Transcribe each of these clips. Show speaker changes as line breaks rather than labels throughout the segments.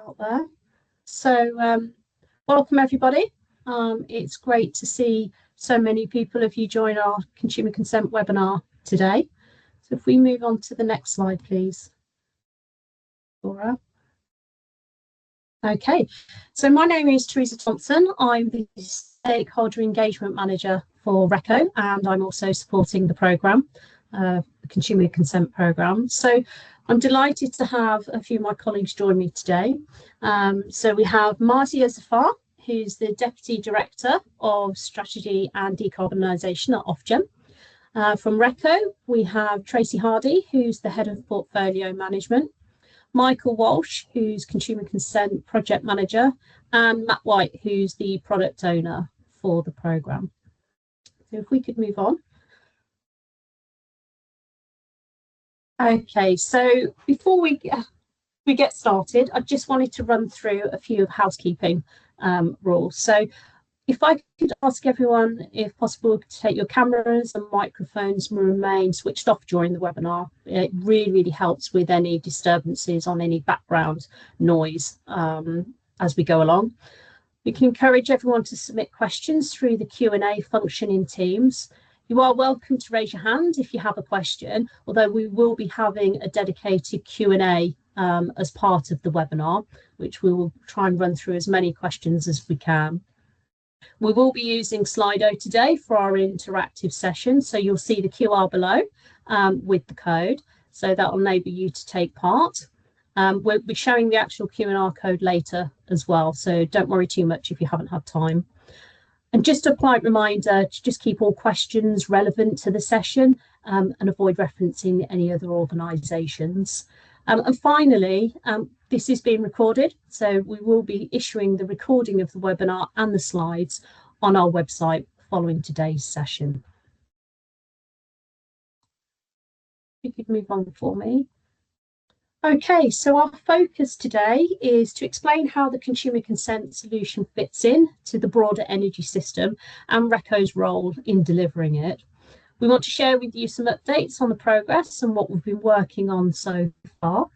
out there. So welcome everybody. It's great to see so many people of you join our consumer consent webinar today. So if we move on to the next slide, please, Laura. Okay, so my name is Teresa Thompson. I'm the Stakeholder Engagement Manager for RECCO, and I'm also supporting the programme, the Consumer Consent Programme. So I'm delighted to have a few of my colleagues join me today. So we have Marzia Zafar, who's the Deputy Director of Strategy and Decarbonisation at Ofgem. From RECCO, we have Tracy Hardy, who's the Head of Portfolio Management, Michael Walsh, who's Consumer Consent Project Manager, and Matt White, who's the Product Owner for the programme. So if we could move on. Okay, so before we get started, I just wanted to run through a few housekeeping rules. So if I could ask everyone, if possible, to take your cameras and microphones and remain switched off during the webinar. It really helps with any disturbances on any background noise as we go along. We can encourage everyone to submit questions through the Q&A function in Teams. You are welcome to raise your hand if you have a question, although we will be having a dedicated Q&A as part of the webinar, which we will try and run through as many questions as we can. We will be using Slido today for our interactive session, so you'll see the QR below with the code, so that will enable you to take part. We'll be showing the actual Q&R code later as well, so don't worry too much if you haven't had time. And just a polite reminder to just keep all questions relevant to the session and avoid referencing any other organisations. And finally, this is being recorded, so we will be issuing the recording of the webinar and the slides on our website following today's session. You could move on for me. Okay, so our focus today is to explain how the consumer consent solution fits in to the broader energy system and RECCO's role in delivering it. We want to share with you some updates on the progress and what we've been working on so far.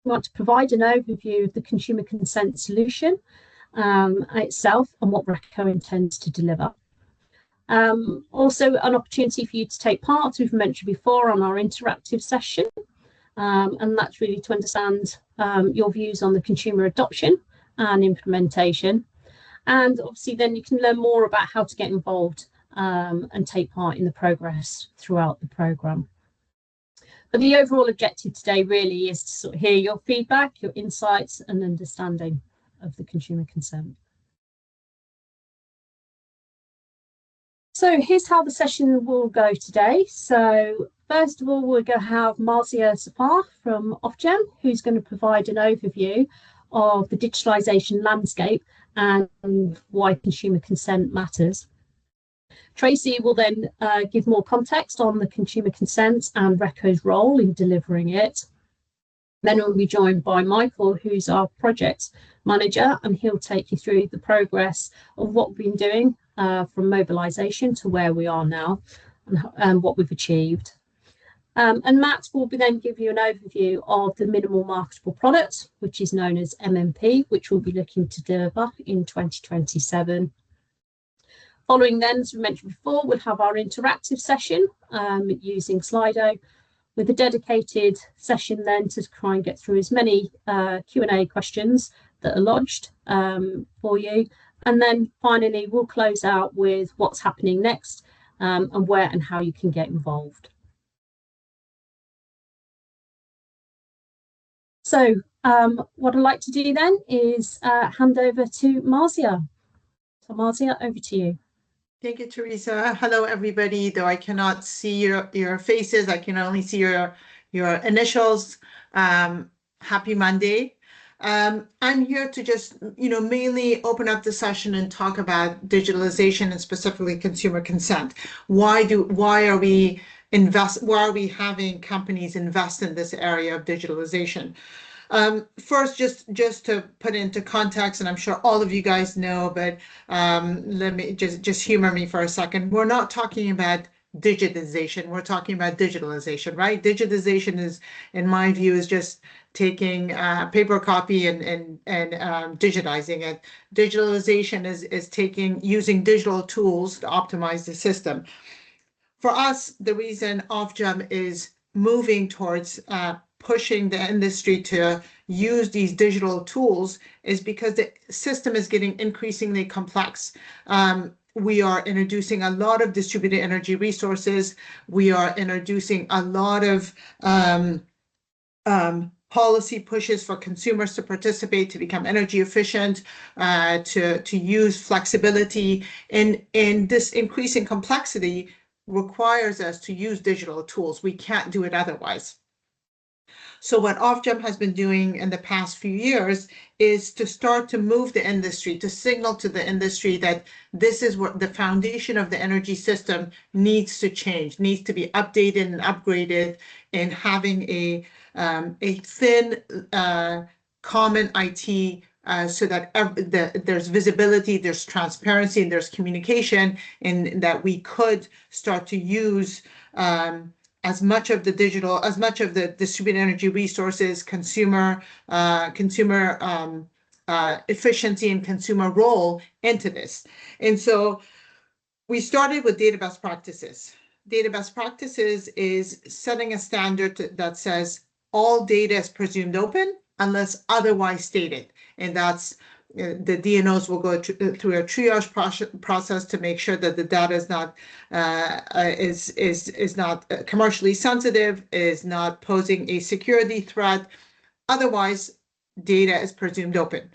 We want to provide an overview of the consumer consent solution itself and what RECCO intends to deliver. Also, an opportunity for you to take part, as we've mentioned before, on our interactive session. And that's really to understand your views on the consumer adoption and implementation. And obviously then you can learn more about how to get involved and take part in the progress throughout the programme. But the overall objective today really is to sort of hear your feedback, your insights and understanding of the consumer consent. So here's how the session will go today. So first of all, we're going to have Marzia Zafar from Ofgem, who's going to provide an overview of the digitalisation landscape and why consumer consent matters. Tracy will then give more context on the consumer consent and RECCO's role in delivering it. Then we'll be joined by Michael, who's our project manager, and he'll take you through the progress of what we've been doing from mobilisation to where we are now and what we've achieved. And Matt will then give you an overview of the minimal marketable product, which is known as MMP, which we'll be looking to deliver in 2027. Following then, as we mentioned before, we'll have our interactive session using Slido, with a dedicated session then to try and get through as many Q&A questions that are lodged for you. And then finally, we'll close out with what's happening next and where and how you can get involved. So what I'd like to do then is hand over to Marzia. So Marzia, over to you.
Thank you, Teresa. Hello, everybody. Though I cannot see your faces, I can only see your initials. Happy Monday. I'm here to just, mainly open up the session and talk about digitalization and specifically consumer consent. Why are we having companies invest in this area of digitalization? First, just to put into context, and I'm sure all of you guys know, but let me just humor me for a second. We're not talking about digitization. We're talking about digitalization, right? Digitization is, in my view, is just taking paper copy and digitizing it. Digitalization is using digital tools to optimize the system. For us, the reason Ofgem is moving towards pushing the industry to use these digital tools is because the system is getting increasingly complex. We are introducing a lot of distributed energy resources. We are introducing a lot of policy pushes for consumers to participate, to become energy efficient, to use flexibility. And this increasing complexity requires us to use digital tools. We can't do it otherwise. So what Ofgem has been doing in the past few years is to start to move the industry, to signal to the industry that this is what the foundation of the energy system needs to change, needs to be updated and upgraded, and having a thin common IT so that there's visibility, there's transparency, and there's communication, and that we could start to use as much of the distributed energy resources, consumer efficiency and consumer role into this. And so we started with data best practices. Data best practices is setting a standard that says all data is presumed open unless otherwise stated. And that's the DNOs will go through a triage process to make sure that the data is not commercially sensitive, is not posing a security threat. Otherwise, data is presumed open.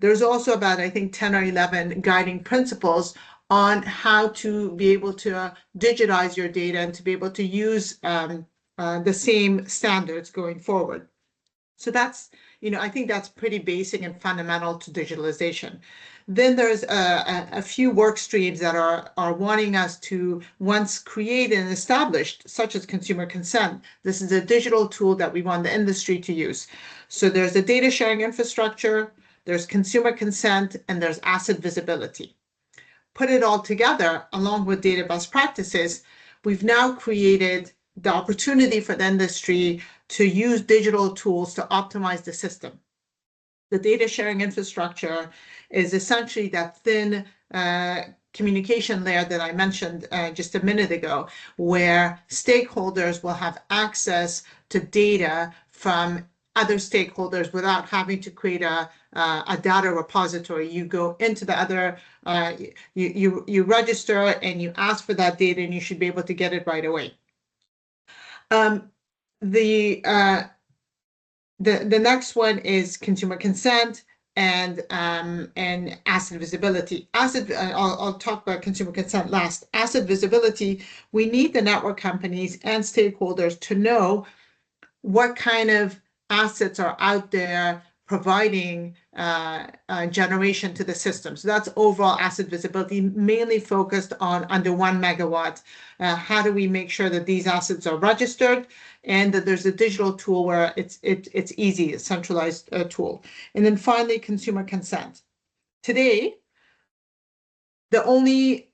There's also about, I think, 10 or 11 guiding principles on how to be able to digitize your data and to be able to use the same standards going forward. So that's, I think that's pretty basic and fundamental to digitalization. Then there's a few work streams that are wanting us to once create and established, such as consumer consent. This is a digital tool that we want the industry to use. So there's the data sharing infrastructure, there's consumer consent, and there's asset visibility. Put it all together, along with data best practices, we've now created the opportunity for the industry to use digital tools to optimize the system. The data sharing infrastructure is essentially that thin communication layer that I mentioned just a minute ago, where stakeholders will have access to data from other stakeholders without having to create a data repository. You go into the other, you register and you ask for that data, and you should be able to get it right away. The next one is consumer consent and asset visibility. I'll talk about consumer consent last. Asset visibility, we need the network companies and stakeholders to know what kind of assets are out there providing generation to the system. So that's overall asset visibility, mainly focused on under 1 megawatt. How do we make sure that these assets are registered and that there's a digital tool where it's easy, a centralized tool. And then finally, consumer consent. Today, the only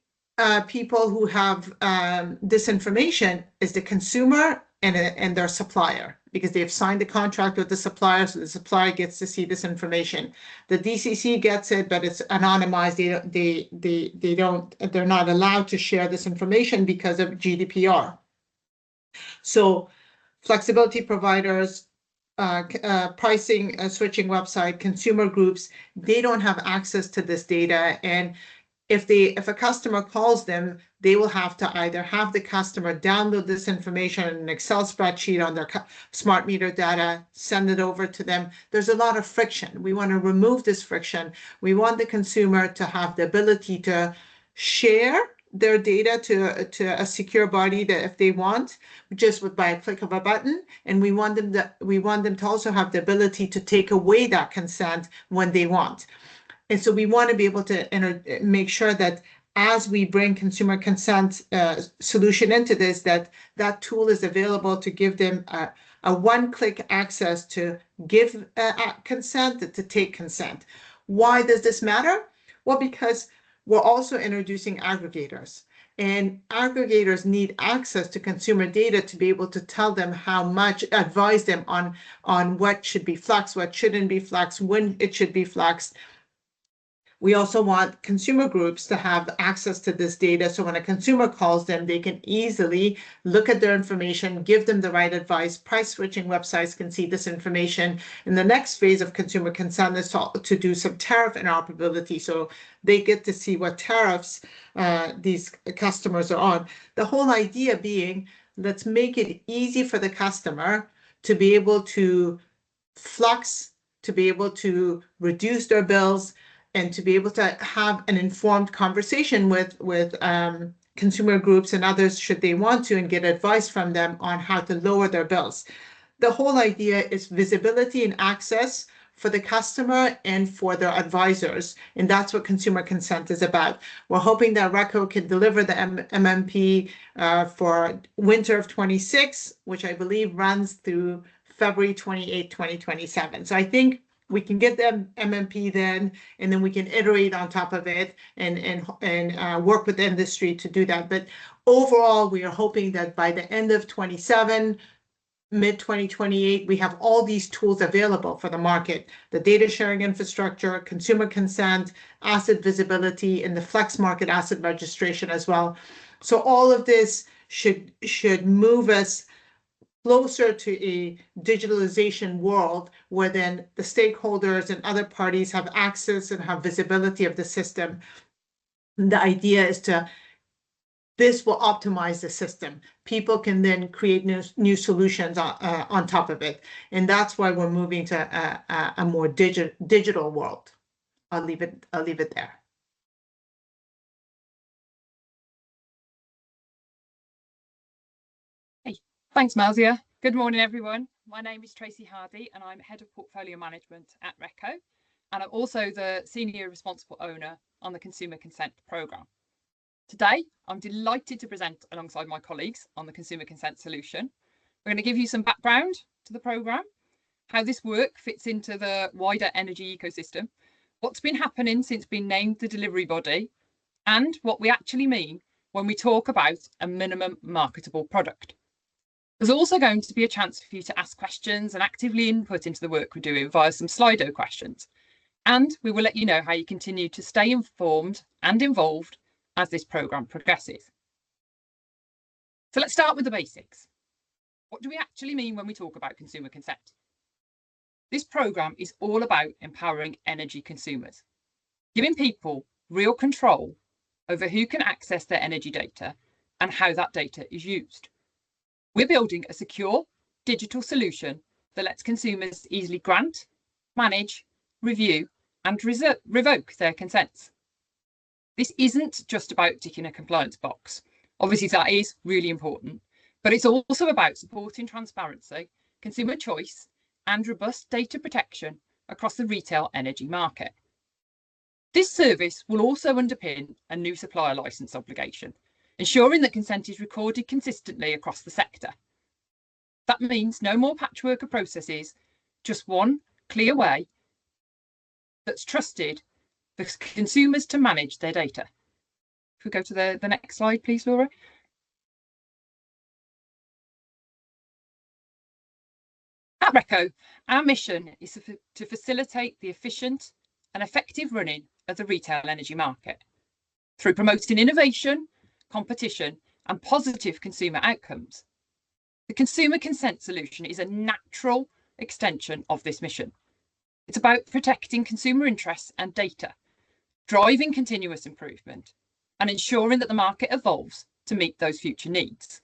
people who have this information is the consumer and their supplier, because they've signed a contract with the supplier, so the supplier gets to see this information. The DCC gets it, but it's anonymized. They're not allowed to share this information because of GDPR. So flexibility providers, pricing, switching website, consumer groups, they don't have access to this data. And if a customer calls them, they will have to either have the customer download this information in an Excel spreadsheet on their smart meter data, send it over to them. There's a lot of friction. We want to remove this friction. We want the consumer to have the ability to share their data to a secure body that if they want, just by a click of a button. And we want them to also have the ability to take away that consent when they want. And so we want to be able to make sure that as we bring consumer consent solution into this, that tool is available to give them a one-click access to give consent, to take consent. Why does this matter? Well, because we're also introducing aggregators. And aggregators need access to consumer data to be able to tell them how much, advise them on what should be flexed, what shouldn't be flexed, when it should be flexed. We also want consumer groups to have access to this data. So when a consumer calls them, they can easily look at their information, give them the right advice. Price switching websites can see this information. And the next phase of consumer consent is to do some tariff interoperability. So they get to see what tariffs these customers are on. The whole idea being, let's make it easy for the customer to be able to flex, to be able to reduce their bills, and to be able to have an informed conversation with consumer groups and others should they want to, and get advice from them on how to lower their bills. The whole idea is visibility and access for the customer and for their advisors, and that's what consumer consent is about. We're hoping that RECO can deliver the MMP for winter of 26, which I believe runs through February 28, 2027. So I think we can get them MMP then, and then we can iterate on top of it and work with the industry to do that. But overall, we are hoping that by the end of 27, mid 2028, we have all these tools available for the market: the data sharing infrastructure, consumer consent, asset visibility, and the flex market asset registration as well. So all of this should move us closer to a digitalization world where then the stakeholders and other parties have access and have visibility of the system. And the idea is this will optimize the system. People can then create new solutions on top of it. And that's why we're moving to a more digital world. I'll leave it there.
Thanks, Marzia. Good morning, everyone. My name is Tracy Hardy, and I'm Head of Portfolio Management at RECO, and I'm also the Senior Responsible Owner on the Consumer Consent Programme. Today, I'm delighted to present alongside my colleagues on the Consumer Consent solution. We're going to give you some background to the programme, how this work fits into the wider energy ecosystem, what's been happening since being named the delivery body, and what we actually mean when we talk about a minimum marketable product. There's also going to be a chance for you to ask questions and actively input into the work we're doing via some Slido questions. And we will let you know how you continue to stay informed and involved as this programme progresses. So let's start with the basics. What do we actually mean when we talk about consumer consent? This programme is all about empowering energy consumers, giving people real control over who can access their energy data and how that data is used. We're building a secure digital solution that lets consumers easily grant, manage, review, and revoke their consents. This isn't just about ticking a compliance box. Obviously, that is really important, but it's also about supporting transparency, consumer choice, and robust data protection across the retail energy market. This service will also underpin a new supplier licence obligation, ensuring that consent is recorded consistently across the sector. That means no more patchwork of processes, just one clear way that's trusted for consumers to manage their data. If we go to the next slide, please, Laura. At RECO, our mission is to facilitate the efficient and effective running of the retail energy market through promoting innovation, competition, and positive consumer outcomes. The consumer consent solution is a natural extension of this mission. It's about protecting consumer interests and data, driving continuous improvement, and ensuring that the market evolves to meet those future needs.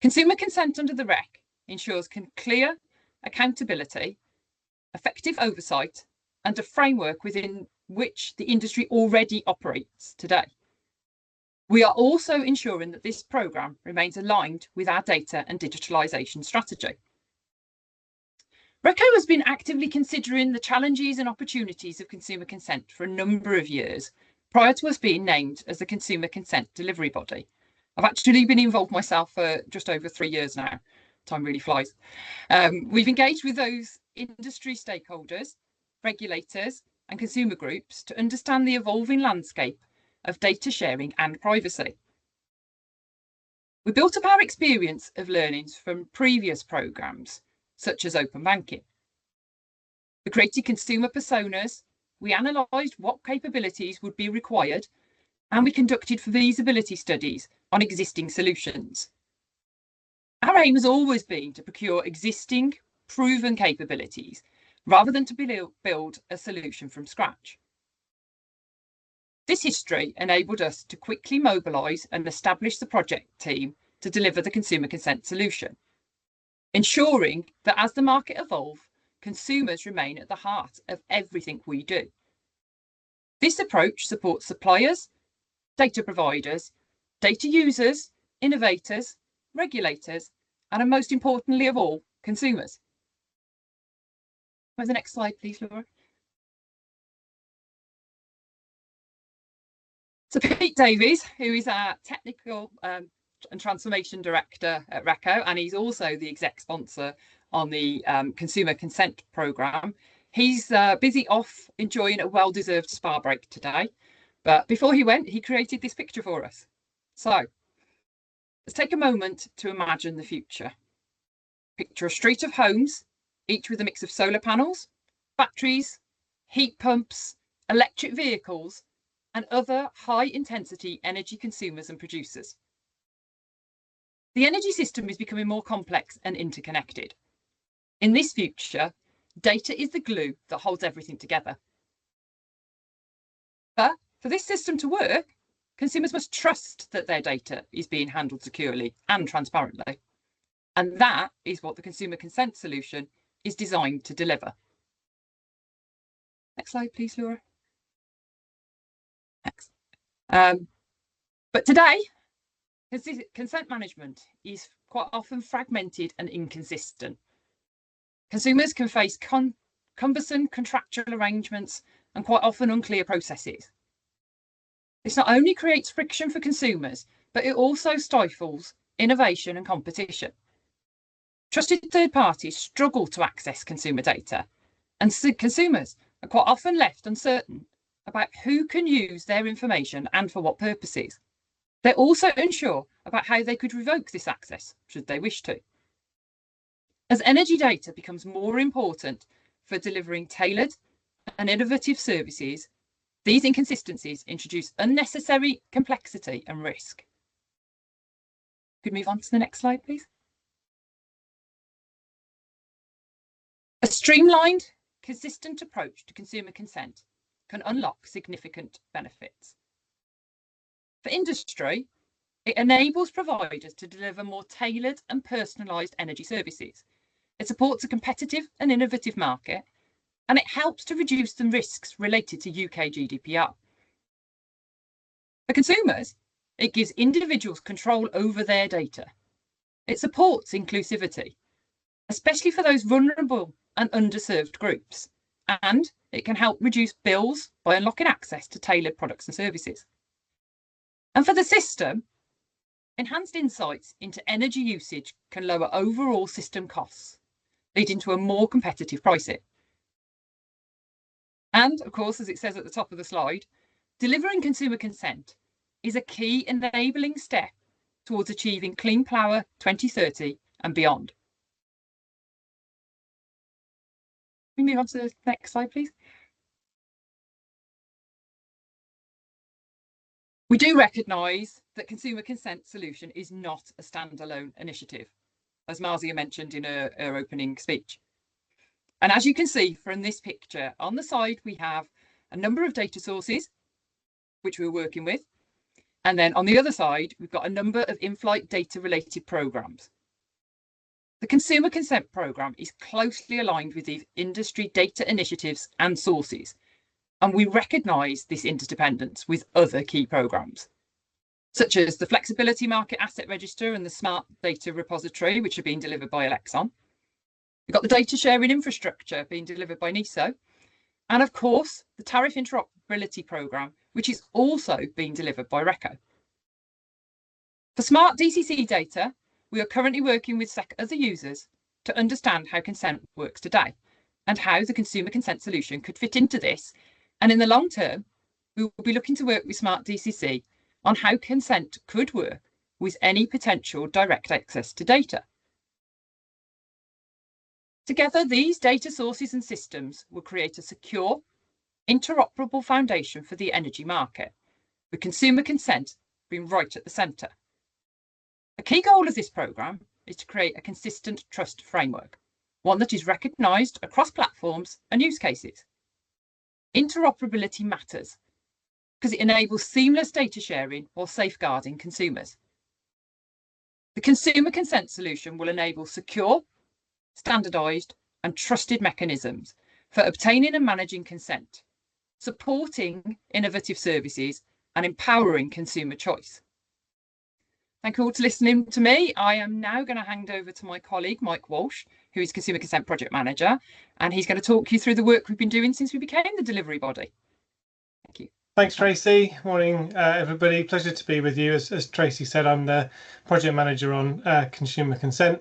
Consumer consent under the REC ensures clear accountability, effective oversight, and a framework within which the industry already operates today. We are also ensuring that this programme remains aligned with our data and digitalisation strategy. RECO has been actively considering the challenges and opportunities of consumer consent for a number of years prior to us being named as the Consumer Consent Delivery Body. I've actually been involved myself for just over 3 years now. Time really flies. We've engaged with those industry stakeholders, regulators, and consumer groups to understand the evolving landscape of data sharing and privacy, We built up our experience of learnings from previous programmes, such as Open Banking. We created consumer personas, we analysed what capabilities would be required, and we conducted feasibility studies on existing solutions. Our aim has always been to procure existing, proven capabilities, rather than to build a solution from scratch. This history enabled us to quickly mobilise and establish the project team to deliver the consumer consent solution, ensuring that as the market evolves, consumers remain at the heart of everything we do. This approach supports suppliers, data providers, data users, innovators, regulators, and most importantly of all, consumers. The next slide, please, Laura. So Pete Davies, who is our Technical and Transformation Director at RECO, and he's also the exec sponsor on the Consumer Consent Programme. He's busy off enjoying a well-deserved spa break today. But before he went, he created this picture for us. So let's take a moment to imagine the future. Picture a street of homes, each with a mix of solar panels, batteries, heat pumps, electric vehicles, and other high-intensity energy consumers and producers. The energy system is becoming more complex and interconnected. In this future, data is the glue that holds everything together. But for this system to work, consumers must trust that their data is being handled securely and transparently. And that is what the consumer consent solution is designed to deliver. Next slide, please, Laura. Next. But today, consent management is quite often fragmented and inconsistent. Consumers can face cumbersome contractual arrangements and quite often unclear processes. This not only creates friction for consumers, but it also stifles innovation and competition. Trusted third parties struggle to access consumer data, and consumers are quite often left uncertain about who can use their information and for what purposes. They're also unsure about how they could revoke this access, should they wish to. As energy data becomes more important for delivering tailored and innovative services, these inconsistencies introduce unnecessary complexity and risk. Could we move on to the next slide, please? A streamlined, consistent approach to consumer consent can unlock significant benefits. For industry, it enables providers to deliver more tailored and personalised energy services. It supports a competitive and innovative market, and it helps to reduce the risks related to UK GDPR. For consumers, it gives individuals control over their data. It supports inclusivity, especially for those vulnerable and underserved groups, and it can help reduce bills by unlocking access to tailored products and services. And for the system, enhanced insights into energy usage can lower overall system costs, leading to a more competitive pricing. And of course, as it says at the top of the slide, delivering consumer consent is a key enabling step towards achieving Clean Power 2030 and beyond. Can we move on to the next slide, please? We do recognise that consumer consent solution is not a standalone initiative, as Marzia mentioned in her opening speech. And as you can see from this picture, on the side we have a number of data sources which we're working with. And then on the other side, we've got a number of in-flight data related programmes. The Consumer Consent Programme is closely aligned with these industry data initiatives and sources, and we recognise this interdependence with other key programmes, such as the Flexibility Market Asset Register and the Smart Data Repository, which are being delivered by Elexon. We've got the data sharing infrastructure being delivered by NESO, and of course, the Tariff Interoperability Programme, which is also being delivered by RECO. For Smart DCC data, we are currently working with other users to understand how consent works today and how the consumer consent solution could fit into this. And in the long term, we will be looking to work with Smart DCC on how consent could work with any potential direct access to data. Together, these data sources and systems will create a secure, interoperable foundation for the energy market, with consumer consent being right at the centre. A key goal of this programme is to create a consistent trust framework, one that is recognised across platforms and use cases. Interoperability matters because it enables seamless data sharing while safeguarding consumers. The consumer consent solution will enable secure, standardised and trusted mechanisms for obtaining and managing consent, supporting innovative services and empowering consumer choice. Thank you all for listening to me. I am now going to hand over to my colleague, Mike Walsh, who is Consumer Consent Project Manager, and he's going to talk you through the work we've been doing since we became the delivery body. Thank you.
Thanks, Tracy. Morning, everybody. Pleasure to be with you. As Tracy said, I'm the Project Manager on Consumer Consent.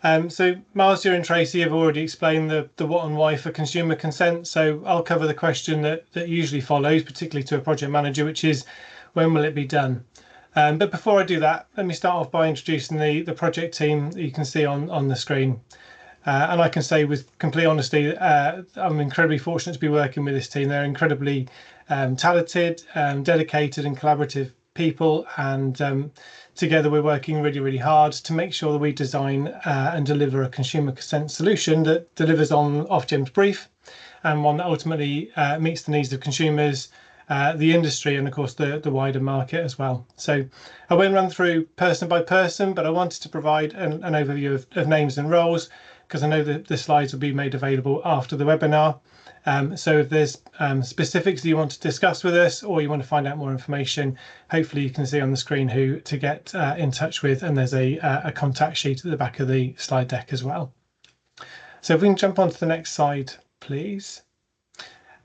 So Marzia and Tracy have already explained the what and why for consumer consent. So I'll cover the question that usually follows, particularly to a project manager, which is when will it be done? But before I do that, let me start off by introducing the project team that you can see on the screen. And I can say with complete honesty, I'm incredibly fortunate to be working with this team. They're incredibly talented, dedicated and collaborative people, and together we're working really, really hard to make sure that we design and deliver a consumer consent solution that delivers on Ofgem's brief, and one that ultimately meets the needs of consumers, the industry, and of course the wider market as well. So I won't run through person by person, but I wanted to provide an overview of names and roles, because I know that the slides will be made available after the webinar. So if there's specifics that you want to discuss with us, or you want to find out more information, hopefully you can see on the screen who to get in touch with, and there's a contact sheet at the back of the slide deck as well. So if we can jump on to the next slide, please.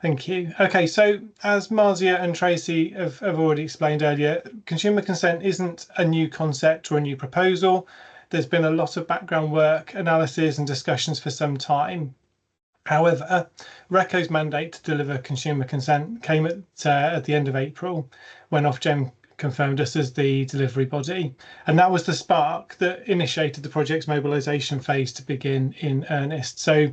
Thank you. Okay, so as Marzia and Tracy have already explained earlier, consumer consent isn't a new concept or a new proposal. There's been a lot of background work, analysis and discussions for some time. However, RECO's mandate to deliver consumer consent came at the end of April, when Ofgem confirmed us as the delivery body. And that was the spark that initiated the project's mobilisation phase to begin in earnest. So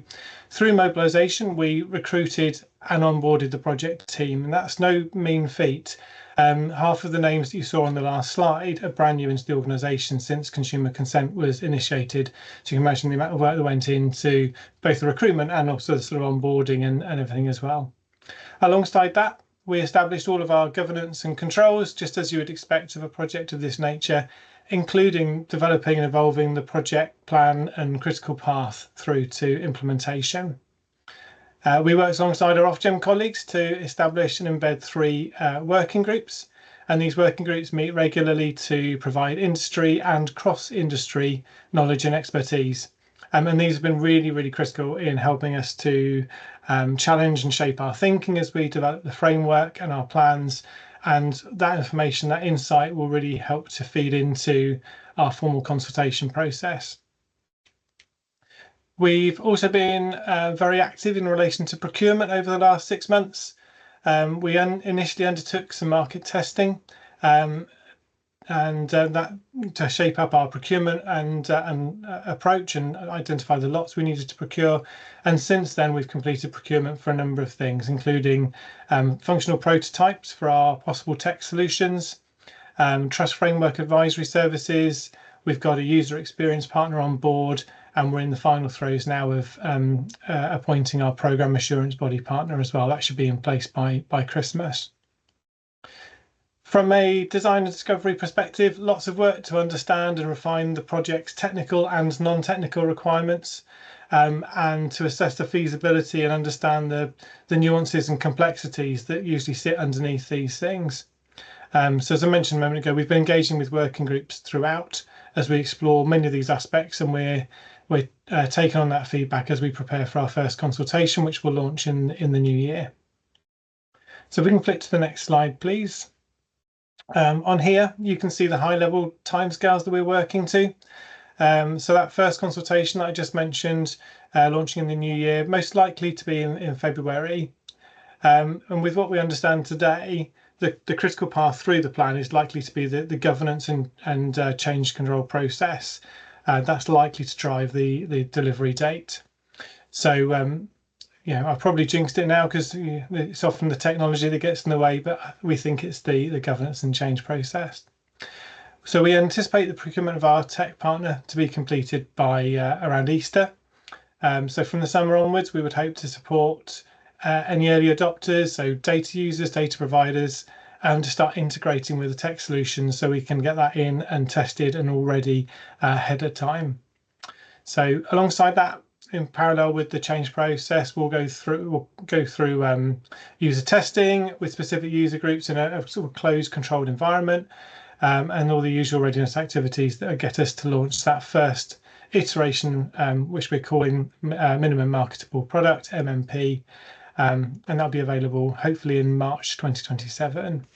through mobilisation, we recruited and onboarded the project team, and that's no mean feat. Half of the names that you saw on the last slide are brand new into the organisation since consumer consent was initiated. So you can imagine the amount of work that went into both the recruitment and also the sort of onboarding and everything as well. Alongside that, we established all of our governance and controls, just as you would expect of a project of this nature, including developing and evolving the project plan and critical path through to implementation. We worked alongside our Ofgem colleagues to establish and embed 3 working groups, and these working groups meet regularly to provide industry and cross-industry knowledge and expertise. And these have been really, really critical in helping us to challenge and shape our thinking as we develop the framework and our plans, and that information, that insight will really help to feed into our formal consultation process. We've also been very active in relation to procurement over the last 6 months. We initially undertook some market testing and that to shape up our procurement and approach and identify the lots we needed to procure. And since then, we've completed procurement for a number of things, including functional prototypes for our possible tech solutions, trust framework advisory services. We've got a user experience partner on board, and we're in the final throes now of appointing our programme assurance body partner as well. That should be in place by Christmas. From a design and discovery perspective, lots of work to understand and refine the project's technical and non-technical requirements, and to assess the feasibility and understand the nuances and complexities that usually sit underneath these things. So as I mentioned a moment ago, we've been engaging with working groups throughout as we explore many of these aspects, and we're taking on that feedback as we prepare for our first consultation, which will launch in the new year. So if we can flick to the next slide, please. On here, you can see the high-level timescales that we're working to. So that first consultation that I just mentioned, launching in the new year, most likely to be in February. And with what we understand today, the critical path through the plan is likely to be the governance and change control process. That's likely to drive the delivery date. So yeah, I've probably jinxed it now because it's often the technology that gets in the way, but we think it's the governance and change process. So we anticipate the procurement of our tech partner to be completed by around Easter. So from the summer onwards, we would hope to support any early adopters, so data users, data providers, and to start integrating with the tech solutions so we can get that in and tested and already ahead of time. So alongside that, in parallel with the change process, we'll go through user testing with specific user groups in a sort of closed, controlled environment, and all the usual readiness activities that get us to launch that first iteration, which we're calling minimum marketable product, MMP, and that'll be available hopefully in March 2027.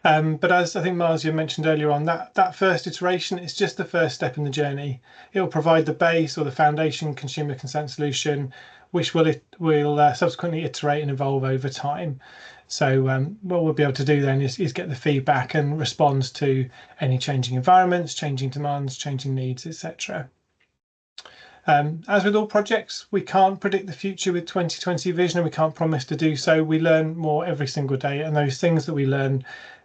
But as I think Marzia mentioned earlier on, that first iteration is just the first step in the journey. It will provide the base or the foundation consumer consent solution, which will subsequently iterate and evolve over time. So what we'll be able to do then is get the feedback and respond to any changing environments, changing demands, changing needs, etc. As with all projects, we can't predict the future with 2020 vision, and we can't promise to do so. We learn more every single day, and those things that we learn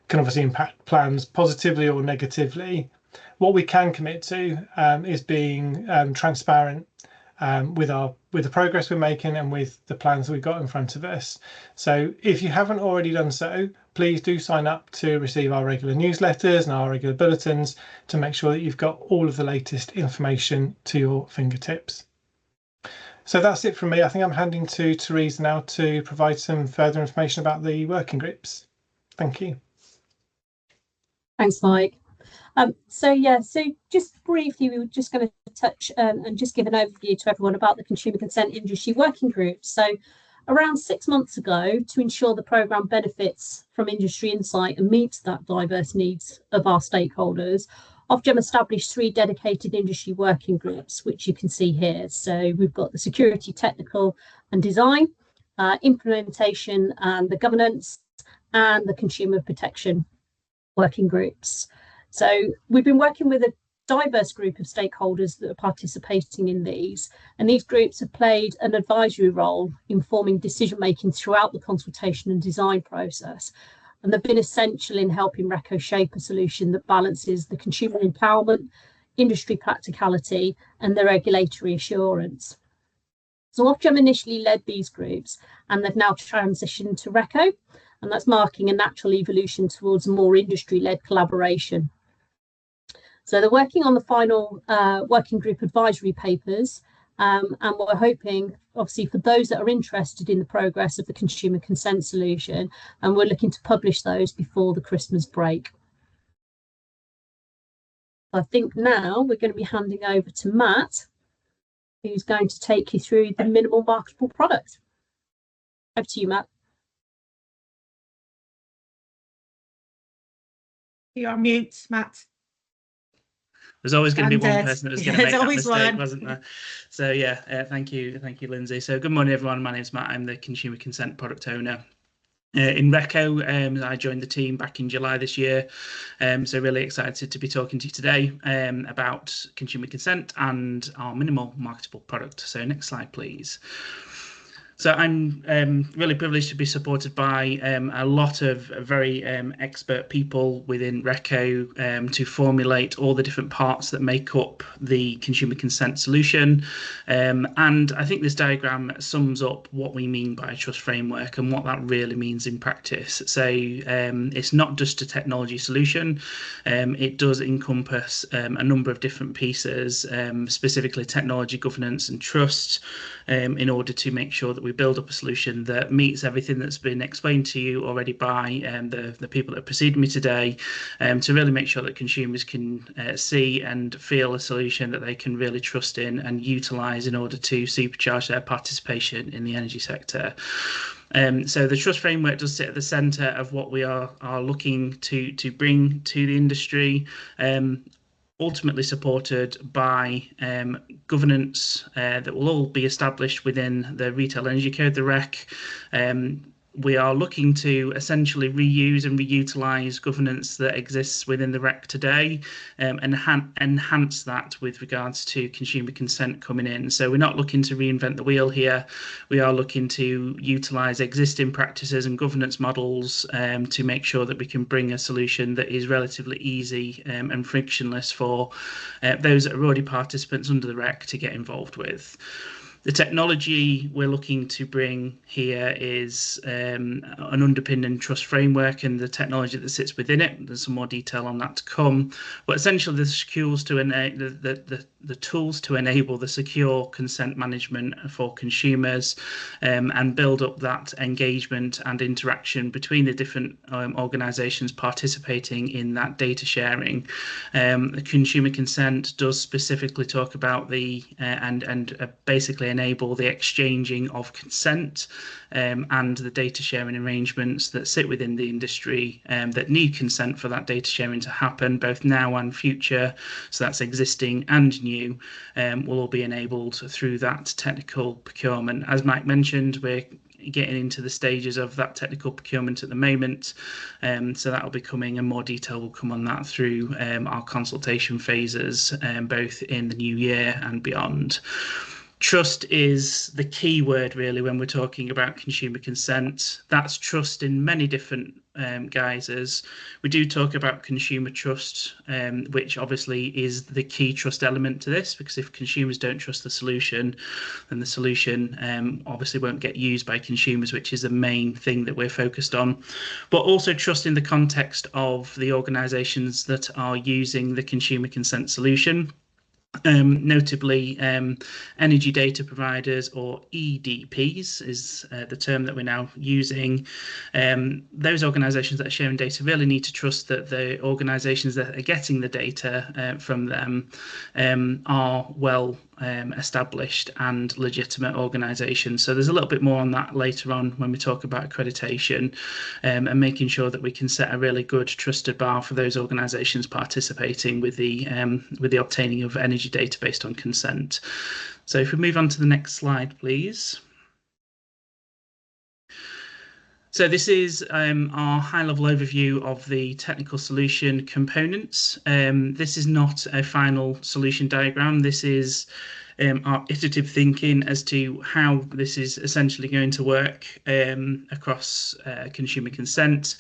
can obviously impact plans positively or negatively. What we can commit to is being transparent with the progress we're making and with the plans that we've got in front of us. So if you haven't already done so, please do sign up to receive our regular newsletters and our regular bulletins to make sure that you've got all of the latest information to your fingertips. So that's it from me. I think I'm handing to Therese now to provide some further information about the working groups. Thank you.
Thanks, Mike. So just briefly, we were just going to touch and just give an overview to everyone about the Consumer Consent Industry Working Group. So around 6 months ago, to ensure the programme benefits from industry insight and meets that diverse needs of our stakeholders, Ofgem established 3 dedicated industry working groups, which you can see here. So we've got the security, technical and design, implementation and the governance, and the consumer protection working groups. So we've been working with a diverse group of stakeholders that are participating in these, and these groups have played an advisory role in forming decision making throughout the consultation and design process, and they've been essential in helping RECO shape a solution that balances the consumer empowerment, industry practicality and the regulatory assurance. So Ofgem initially led these groups, and they've now transitioned to RECO, and that's marking a natural evolution towards more industry-led collaboration. So they're working on the final working group advisory papers, and we're hoping, obviously, for those that are interested in the progress of the consumer consent solution, and we're looking to publish those before the Christmas break. I think now we're going to be handing over to Matt, who's going to take you through the minimal marketable product. Over to you, Matt.
You're on mute, Matt.
There's always going to be one person that was going to make that mistake,
one.
Wasn't there? So yeah, thank you, Lindsay. So good morning, everyone. My name's Matt. I'm the Consumer Consent Product Owner in RECO. I joined the team back in July this year, so really excited to be talking to you today about consumer consent and our minimal marketable product. So next slide, please. So I'm really privileged to be supported by a lot of very expert people within RECO to formulate all the different parts that make up the consumer consent solution. And I think this diagram sums up what we mean by a trust framework and what that really means in practice. So it's not just a technology solution. It does encompass a number of different pieces, specifically technology, governance and trust, in order to make sure that we build up a solution that meets everything that's been explained to you already by the people that preceded me today, to really make sure that consumers can see and feel a solution that they can really trust in and utilise in order to supercharge their participation in the energy sector. So the trust framework does sit at the centre of what we are looking to bring to the industry, ultimately supported by governance that will all be established within the Retail Energy Code, the REC, we are looking to essentially reuse and reutilize governance that exists within the REC today, and enhance that with regards to consumer consent coming in. So we're not looking to reinvent the wheel here. We are looking to utilize existing practices and governance models to make sure that we can bring a solution that is relatively easy and frictionless for those that are already participants under the REC to get involved with. The technology we're looking to bring here is an underpinning trust framework and the technology that sits within it. There's some more detail on that to come. But essentially, the tools to enable the secure consent management for consumers and build up that engagement and interaction between the different organisations participating in that data sharing. The consumer consent does specifically talk about the basically enable the exchanging of consent and the data sharing arrangements that sit within the industry that need consent for that data sharing to happen, both now and future. So that's existing and new, will all be enabled through that technical procurement. As Mike mentioned, we're getting into the stages of that technical procurement at the moment, so that will be coming, and more detail will come on that through our consultation phases, both in the new year and beyond. Trust is the key word really when we're talking about consumer consent. That's trust in many different guises. We do talk about consumer trust, which obviously is the key trust element to this, because if consumers don't trust the solution, then the solution obviously won't get used by consumers, which is the main thing that we're focused on. But also trust in the context of the organisations that are using the consumer consent solution. Notably, energy data providers, or EDPs is the term that we're now using. Those organisations that are sharing data really need to trust that the organisations that are getting the data from them are well established and legitimate organisations. So there's a little bit more on that later on when we talk about accreditation, and making sure that we can set a really good trusted bar for those organisations participating with the obtaining of energy data based on consent. So if we move on to the next slide, please. So this is our high-level overview of the technical solution components. This is not a final solution diagram. This is our iterative thinking as to how this is essentially going to work across consumer consent.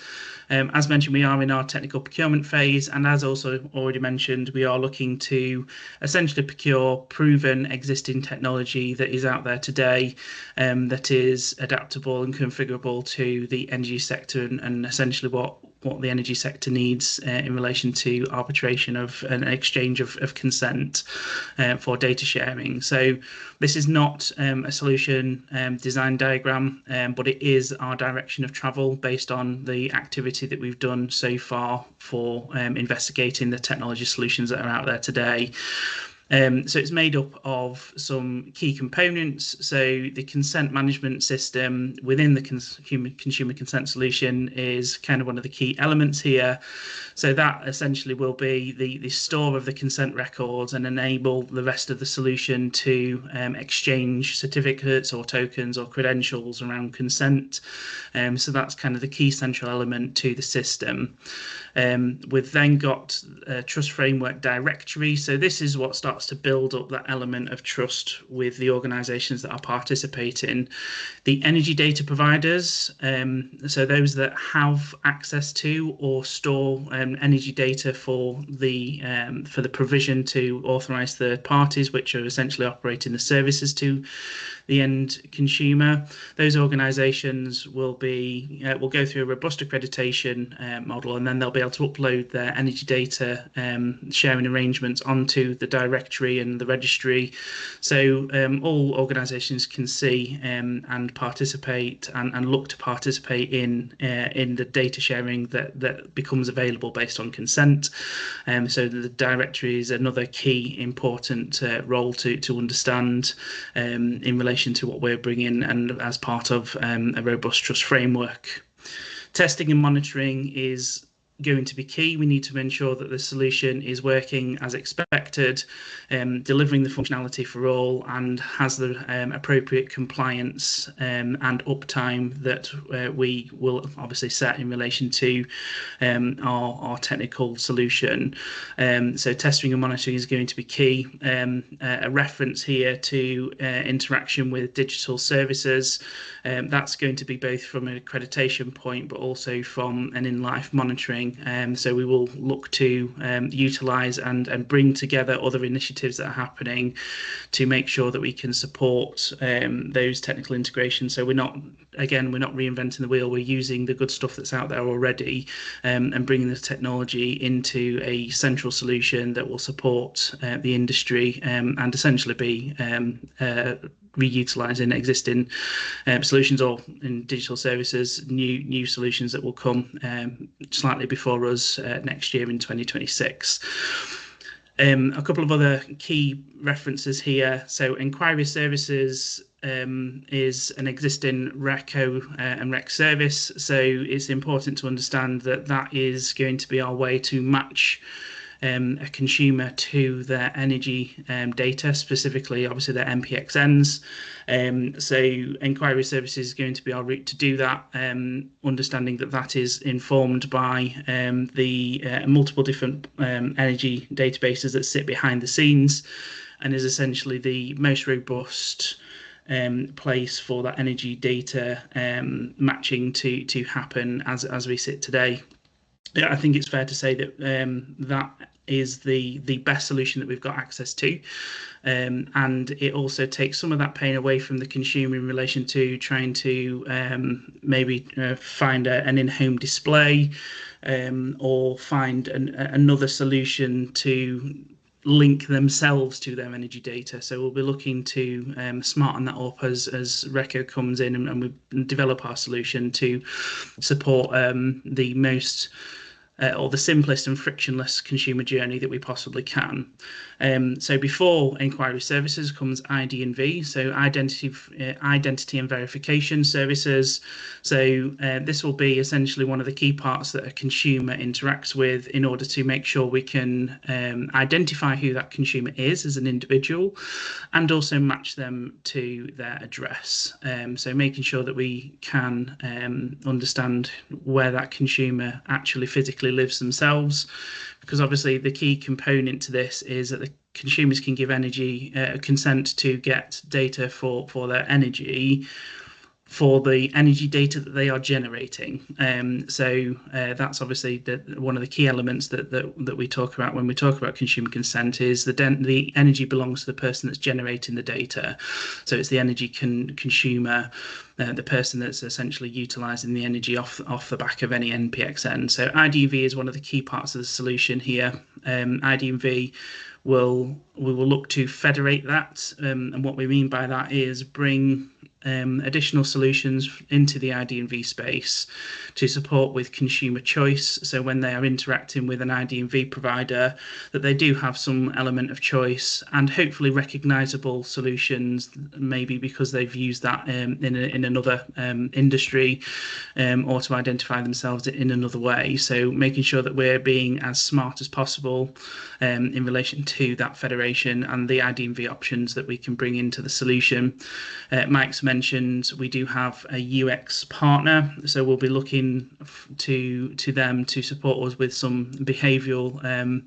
As mentioned, we are in our technical procurement phase, and as also already mentioned, we are looking to essentially procure proven existing technology that is out there today, that is adaptable and configurable to the energy sector and essentially what the energy sector needs in relation to arbitration of an exchange of consent for data sharing. So this is not a solution design diagram, but it is our direction of travel based on the activity that we've done so far for investigating the technology solutions that are out there today. So it's made up of some key components. So the consent management system within the consumer consent solution is kind of one of the key elements here. So that essentially will be the store of the consent records and enable the rest of the solution to exchange certificates or tokens or credentials around consent. So that's kind of the key central element to the system. We've then got a trust framework directory. So this is what starts to build up that element of trust with the organisations that are participating. The energy data providers, so those that have access to or store energy data for the provision to authorised third parties, which are essentially operating the services to the end consumer. Those organisations will go through a robust accreditation model, and then they'll be able to upload their energy data sharing arrangements onto the directory and the registry. So all organisations can see and participate and look to participate in the data sharing that becomes available based on consent. So the directory is another key important role to understand in relation to what we're bringing and as part of a robust trust framework. Testing and monitoring is going to be key. We need to ensure that the solution is working as expected, delivering the functionality for all, and has the appropriate compliance and uptime that we will obviously set in relation to our technical solution. So testing and monitoring is going to be key. A reference here to interaction with digital services. That's going to be both from an accreditation point, but also from an in-life monitoring. So we will look to utilise and bring together other initiatives that are happening to make sure that we can support those technical integrations. So we're not reinventing the wheel. We're using the good stuff that's out there already and bringing the technology into a central solution that will support the industry and essentially be reutilising existing solutions, or in digital services, new solutions that will come slightly before us next year in 2026. A couple of other key references here. So Enquiry Services is an existing RECO and REC service. So it's important to understand that that is going to be our way to match a consumer to their energy data, specifically obviously their MPXNs. So Enquiry Services is going to be our route to do that, understanding that that is informed by the multiple different energy databases that sit behind the scenes, and is essentially the most robust place for that energy data matching to happen as we sit today. Yeah, I think it's fair to say that that is the best solution that we've got access to, and it also takes some of that pain away from the consumer in relation to trying to maybe find an in-home display or find another solution to link themselves to their energy data. So we'll be looking to smarten that up as RECO comes in and we develop our solution to support the most or the simplest and frictionless consumer journey that we possibly can. So before Enquiry Services comes ID&V, so identity and verification services. So this will be essentially one of the key parts that a consumer interacts with in order to make sure we can identify who that consumer is as an individual, and also match them to their address. So making sure that we can understand where that consumer actually physically lives themselves, because obviously the key component to this is that the consumers can give energy consent to get data for their energy, for the energy data that they are generating. So that's obviously one of the key elements that we talk about when we talk about consumer consent, is the energy belongs to the person that's generating the data. So it's the energy consumer, the person that's essentially utilising the energy off the back of any NPXN. So ID&V is one of the key parts of the solution here. ID&V we will look to federate that, and what we mean by that is bring additional solutions into the ID&V space to support with consumer choice. So when they are interacting with an ID&V provider, that they do have some element of choice and hopefully recognisable solutions, maybe because they've used that in another industry, or to identify themselves in another way. So making sure that we're being as smart as possible in relation to that federation and the ID&V options that we can bring into the solution. Mike's mentioned we do have a UX partner, so we'll be looking to them to support us with some behavioural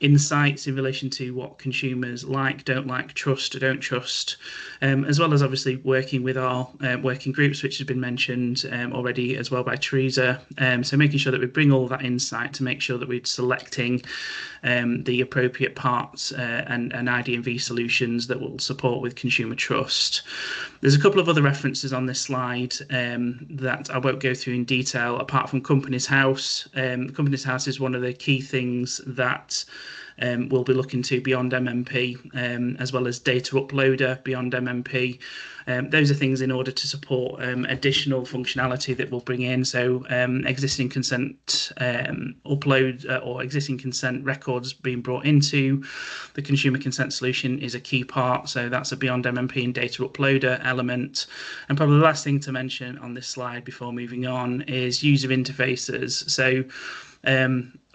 insights in relation to what consumers like, don't like, trust, don't trust, as well as obviously working with our working groups, which has been mentioned already as well by Teresa. So making sure that we bring all that insight to make sure that we're selecting the appropriate parts and ID&V solutions that will support with consumer trust. There's a couple of other references on this slide that I won't go through in detail, apart from Companies House. Companies House is one of the key things that we'll be looking to beyond MMP, as well as data uploader beyond MMP. Those are things in order to support additional functionality that we'll bring in. So existing consent upload or existing consent records being brought into the consumer consent solution is a key part. So that's a beyond MMP and data uploader element. And probably the last thing to mention on this slide before moving on is user interfaces. So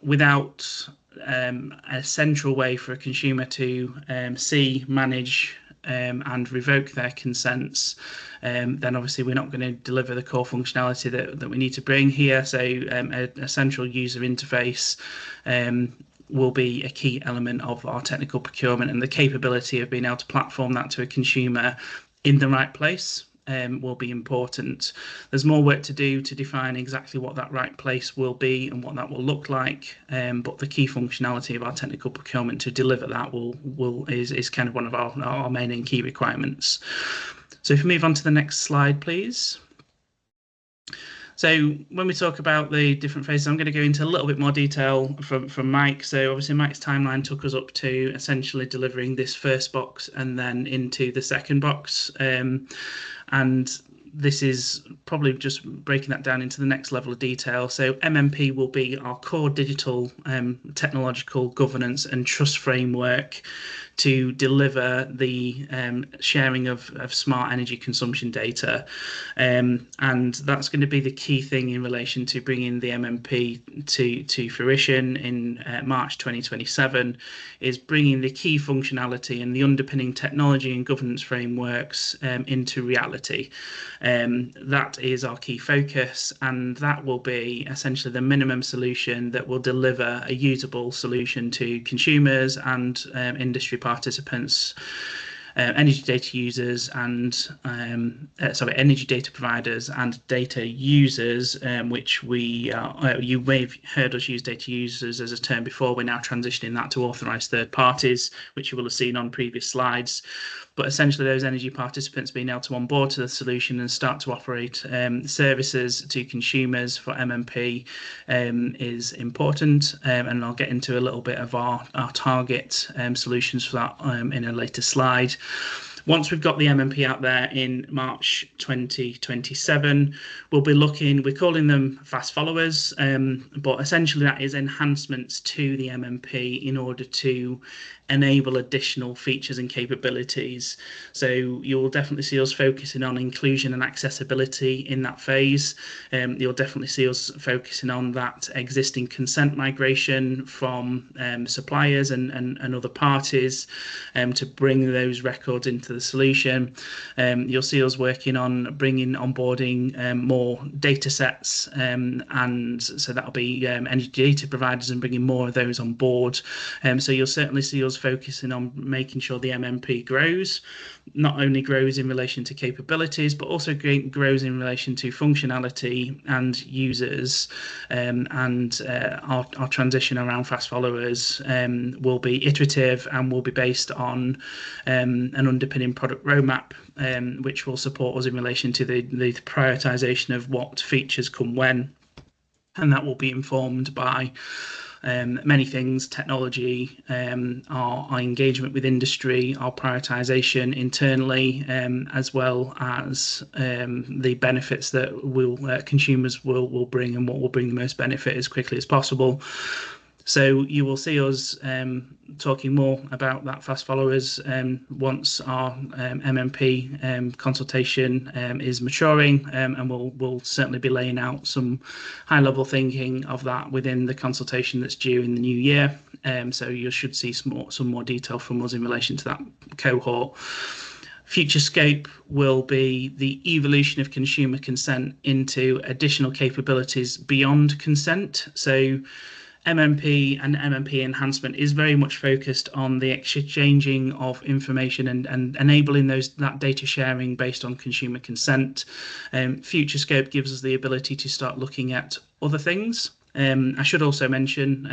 without a central way for a consumer to see, manage, and revoke their consents, then obviously we're not going to deliver the core functionality that we need to bring here. So a central user interface will be a key element of our technical procurement, and the capability of being able to platform that to a consumer in the right place will be important. There's more work to do to define exactly what that right place will be and what that will look like, but the key functionality of our technical procurement to deliver that is kind of one of our main and key requirements. So if we move on to the next slide, please. So when we talk about the different phases, I'm going to go into a little bit more detail from Mike. So obviously Mike's timeline took us up to essentially delivering this first box and then into the second box. And this is probably just breaking that down into the next level of detail. So MMP will be our core digital technological governance and trust framework to deliver the sharing of smart energy consumption data. And that's going to be the key thing in relation to bringing the MMP to fruition in March 2027, is bringing the key functionality and the underpinning technology and governance frameworks into reality. That is our key focus, and that will be essentially the minimum solution that will deliver a usable solution to consumers and industry participants, energy data users and energy data providers and data users, which you may have heard us use data users as a term before. We're now transitioning that to authorized third parties, which you will have seen on previous slides. But essentially those energy participants being able to onboard to the solution and start to operate services to consumers for MMP is important, and I'll get into a little bit of our target solutions for that in a later slide. Once we've got the MMP out there in March 2027, we'll be we're calling them fast followers, but essentially that is enhancements to the MMP in order to enable additional features and capabilities. So you'll definitely see us focusing on inclusion and accessibility in that phase. You'll definitely see us focusing on that existing consent migration from suppliers and other parties to bring those records into the solution. You'll see us working on bringing onboarding more data sets, and so that'll be energy data providers and bringing more of those on board. So you'll certainly see us focusing on making sure the MMP grows, not only grows in relation to capabilities, but also grows in relation to functionality and users. Our transition around fast followers will be iterative and will be based on an underpinning product roadmap, which will support us in relation to the prioritization of what features come when, and that will be informed by many things: technology, our engagement with industry, our prioritization internally, as well as the benefits that consumers will bring and what will bring the most benefit as quickly as possible. So you will see us talking more about that fast followers once our MMP consultation is maturing, and we'll certainly be laying out some high-level thinking of that within the consultation that's due in the new year. So you should see some more detail from us in relation to that cohort. Future scope will be the evolution of consumer consent into additional capabilities beyond consent. So MMP and MMP enhancement is very much focused on the exchanging of information and enabling that data sharing based on consumer consent. Future scope gives us the ability to start looking at other things. I should also mention,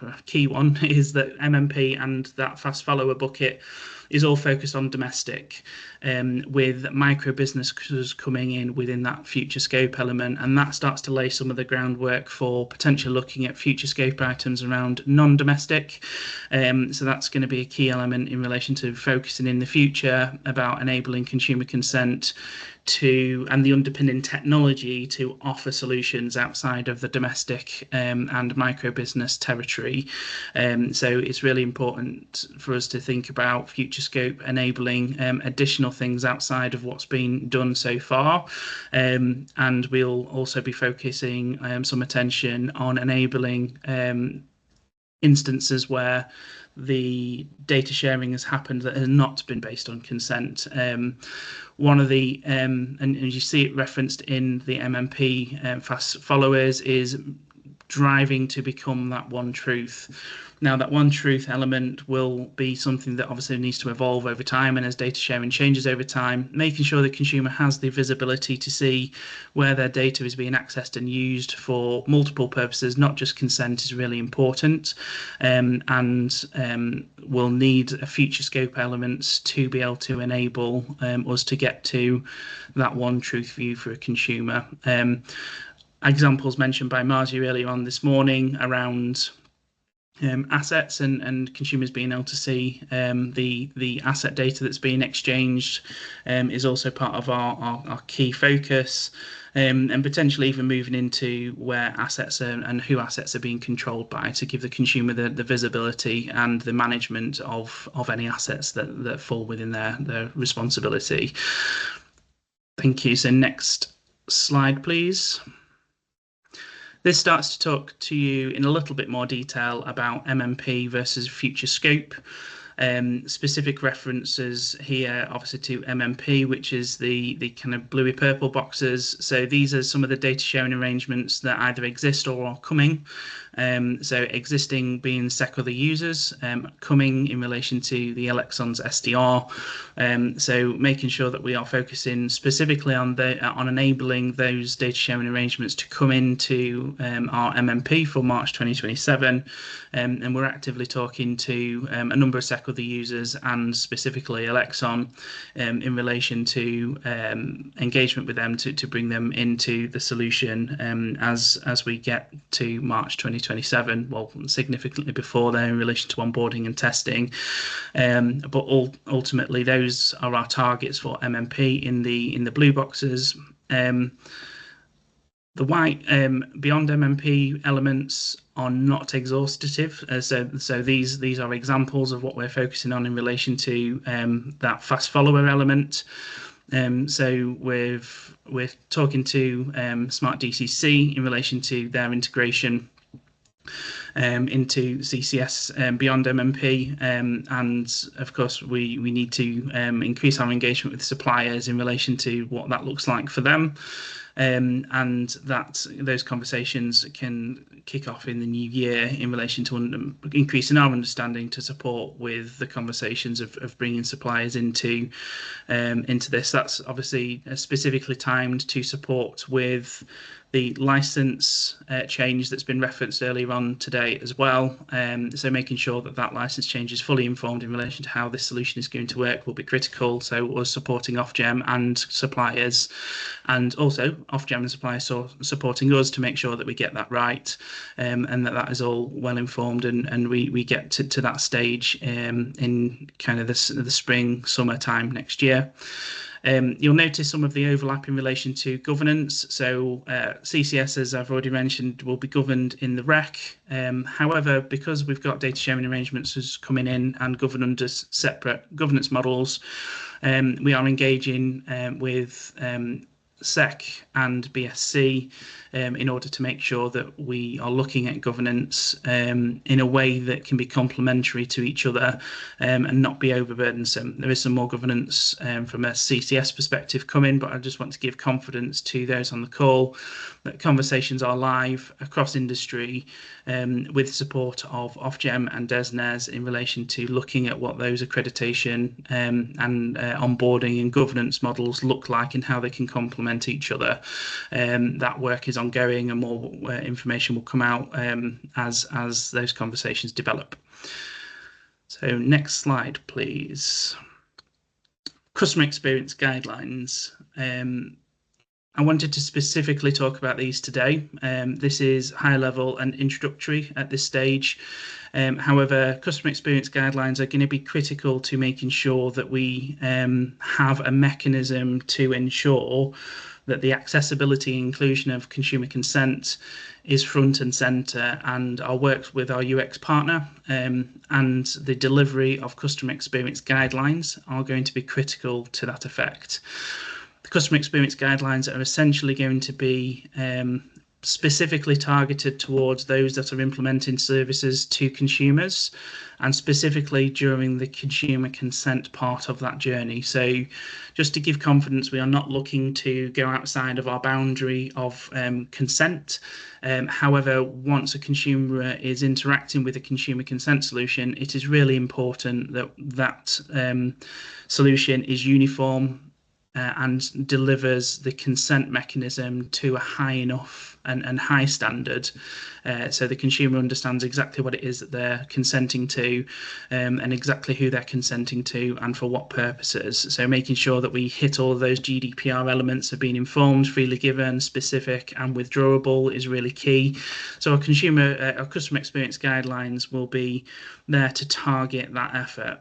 a key one is that MMP and that fast follower bucket is all focused on domestic, with micro businesses coming in within that future scope element, and that starts to lay some of the groundwork for potentially looking at future scope items around non-domestic. So that's going to be a key element in relation to focusing in the future about enabling consumer consent to, and the underpinning technology to offer solutions outside of the domestic and micro business territory. So it's really important for us to think about future scope enabling additional things outside of what's been done so far, and we'll also be focusing some attention on enabling instances where the data sharing has happened that has not been based on consent. One of the, and you see it referenced in the MMP fast followers, is driving to become that one truth. Now, that one truth element will be something that obviously needs to evolve over time, and as data sharing changes over time, making sure the consumer has the visibility to see where their data is being accessed and used for multiple purposes, not just consent, is really important, and we'll need a future scope elements to be able to enable us to get to that one truth view for a consumer. Examples mentioned by Marzi earlier on this morning around assets and consumers being able to see the asset data that's being exchanged is also part of our key focus, and potentially even moving into where assets are and who assets are being controlled by, to give the consumer the visibility and the management of any assets that fall within their responsibility. Thank you. So next slide, please. This starts to talk to you in a little bit more detail about MMP versus future scope. Specific references here, obviously, to MMP, which is the kind of bluey purple boxes. So these are some of the data sharing arrangements that either exist or are coming. So existing being SEC other users, coming in relation to the Elexon's SDR. So making sure that we are focusing specifically on enabling those data sharing arrangements to come into our MMP for March 2027. And we're actively talking to a number of SEC other users and specifically Elexon in relation to engagement with them to bring them into the solution as we get to March 2027, well, significantly before there in relation to onboarding and testing. But ultimately, those are our targets for MMP in the blue boxes. The white beyond MMP elements are not exhaustive, so these are examples of what we're focusing on in relation to that fast follower element. So we're talking to Smart DCC in relation to their integration into CCS beyond MMP, and of course we need to increase our engagement with suppliers in relation to what that looks like for them. And that those conversations can kick off in the new year in relation to increasing our understanding to support with the conversations of bringing suppliers into this. That's obviously specifically timed to support with the license change that's been referenced earlier on today as well. So making sure that license change is fully informed in relation to how this solution is going to work will be critical. So us supporting Ofgem and suppliers, and also Ofgem and suppliers supporting us to make sure that we get that right, and that is all well informed, and we get to that stage in kind of the spring, summer time next year. You'll notice some of the overlap in relation to governance. So CCS, as I've already mentioned, will be governed in the REC. However, because we've got data sharing arrangements coming in and governed under separate governance models, we are engaging with SEC and BSC in order to make sure that we are looking at governance in a way that can be complementary to each other and not be overburdensome. There is some more governance from a CCS perspective coming, but I just want to give confidence to those on the call that conversations are live across industry with support of Ofgem and DESNZ in relation to looking at what those accreditation and onboarding and governance models look like and how they can complement each other. That work is ongoing, and more information will come out as those conversations develop. So next slide, please. Customer experience guidelines. I wanted to specifically talk about these today. This is high level and introductory at this stage. However, customer experience guidelines are going to be critical to making sure that we have a mechanism to ensure that the accessibility and inclusion of consumer consent is front and centre, and our work with our UX partner and the delivery of customer experience guidelines are going to be critical to that effect. The customer experience guidelines are essentially going to be specifically targeted towards those that are implementing services to consumers, and specifically during the consumer consent part of that journey. So just to give confidence, we are not looking to go outside of our boundary of consent. However, once a consumer is interacting with a consumer consent solution, it is really important that that solution is uniform and delivers the consent mechanism to a high enough and high standard, so the consumer understands exactly what it is that they're consenting to, and exactly who they're consenting to and for what purposes. So making sure that we hit all of those GDPR elements of being informed, freely given, specific and withdrawable is really key. So our customer experience guidelines will be there to target that effort.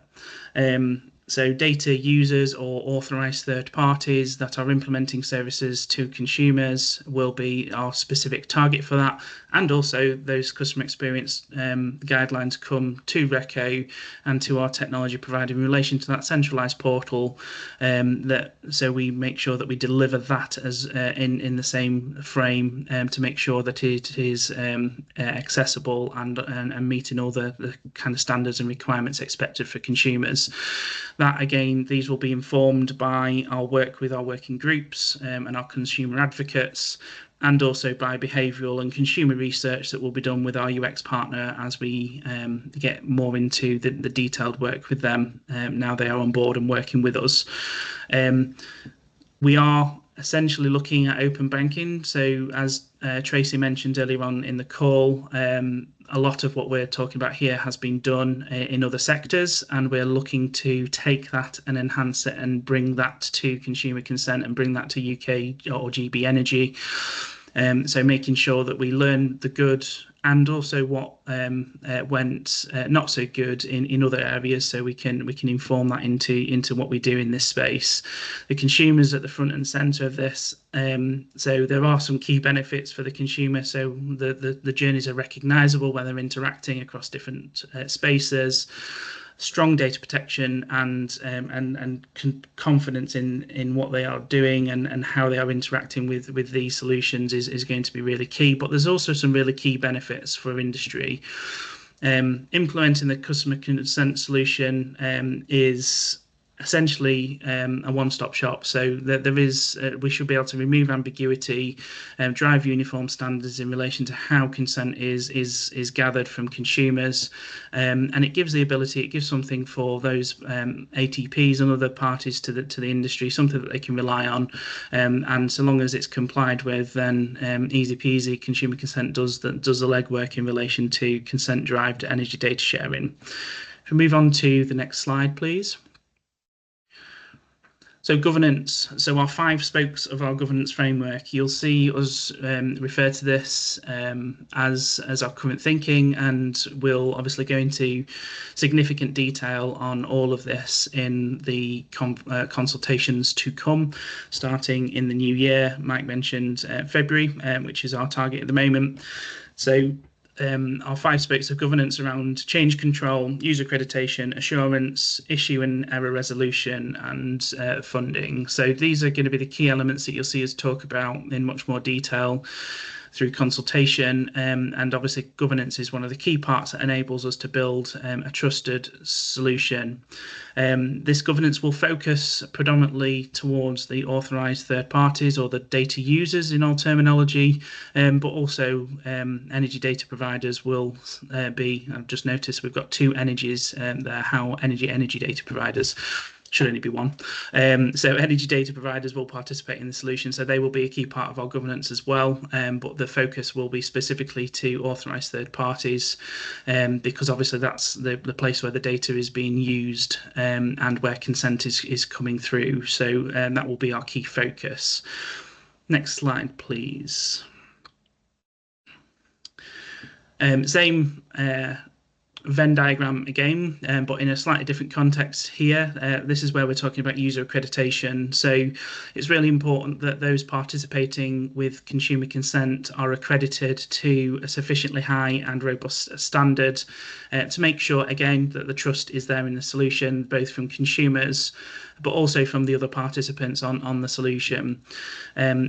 So data users or authorised third parties that are implementing services to consumers will be our specific target for that. And also those customer experience guidelines come to Reco and to our technology provider in relation to that centralised portal, so we make sure that we deliver that as in the same frame to make sure that it is accessible and meeting all the kind of standards and requirements expected for consumers. That again, these will be informed by our work with our working groups and our consumer advocates, and also by behavioural and consumer research that will be done with our UX partner as we get more into the detailed work with them now they are on board and working with us. We are essentially looking at open banking. So as Tracy mentioned earlier on in the call, a lot of what we're talking about here has been done in other sectors, and we're looking to take that and enhance it and bring that to consumer consent and bring that to UK or GB Energy. So making sure that we learn the good and also what went not so good in other areas, so we can inform that into what we do in this space. The consumer's at the front and centre of this, so there are some key benefits for the consumer. So the journeys are recognisable when they're interacting across different spaces. Strong data protection and confidence in what they are doing and how they are interacting with these solutions is going to be really key. But there's also some really key benefits for industry. Implementing the customer consent solution is essentially a one-stop shop, so that there is we should be able to remove ambiguity, drive uniform standards in relation to how consent is gathered from consumers, and it gives something for those ATPs and other parties to the industry, something that they can rely on, and so long as it's complied with, then easy peasy consumer consent does the legwork in relation to consent derived energy data sharing. If we move on to the next slide, please. So governance, so our 5 spokes of our governance framework, you'll see us refer to this as our current thinking, and we'll obviously go into significant detail on all of this in the consultations to come, starting in the new year. Mike mentioned February, which is our target at the moment. So our 5 spokes of governance around change control, user accreditation, assurance, issue and error resolution, and funding. So these are going to be the key elements that you'll see us talk about in much more detail through consultation, and obviously governance is one of the key parts that enables us to build a trusted solution. This governance will focus predominantly towards the authorised third parties or the data users in our terminology, but also energy data providers will be, I've just noticed we've got 2 energies there, how energy data providers. should only be one. So energy data providers will participate in the solution, so they will be a key part of our governance as well, but the focus will be specifically to authorised third parties, because obviously that's the place where the data is being used, and where consent is coming through. So that will be our key focus. Next slide, please. Same Venn diagram again, but in a slightly different context here. This is where we're talking about user accreditation. So it's really important that those participating with consumer consent are accredited to a sufficiently high and robust standard to make sure, again, that the trust is there in the solution, both from consumers but also from the other participants on the solution.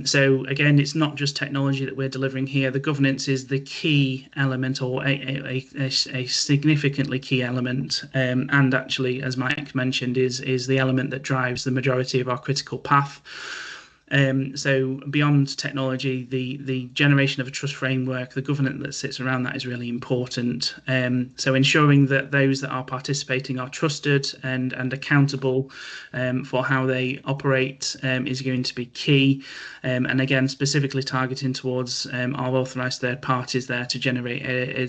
So again, it's not just technology that we're delivering here. The governance is the key element, or a significantly key element, and actually, as Mike mentioned, is the element that drives the majority of our critical path. So beyond technology, the generation of a trust framework, the governance that sits around that is really important. So ensuring that those that are participating are trusted and accountable for how they operate is going to be key. And again, specifically targeting towards our authorised third parties there to generate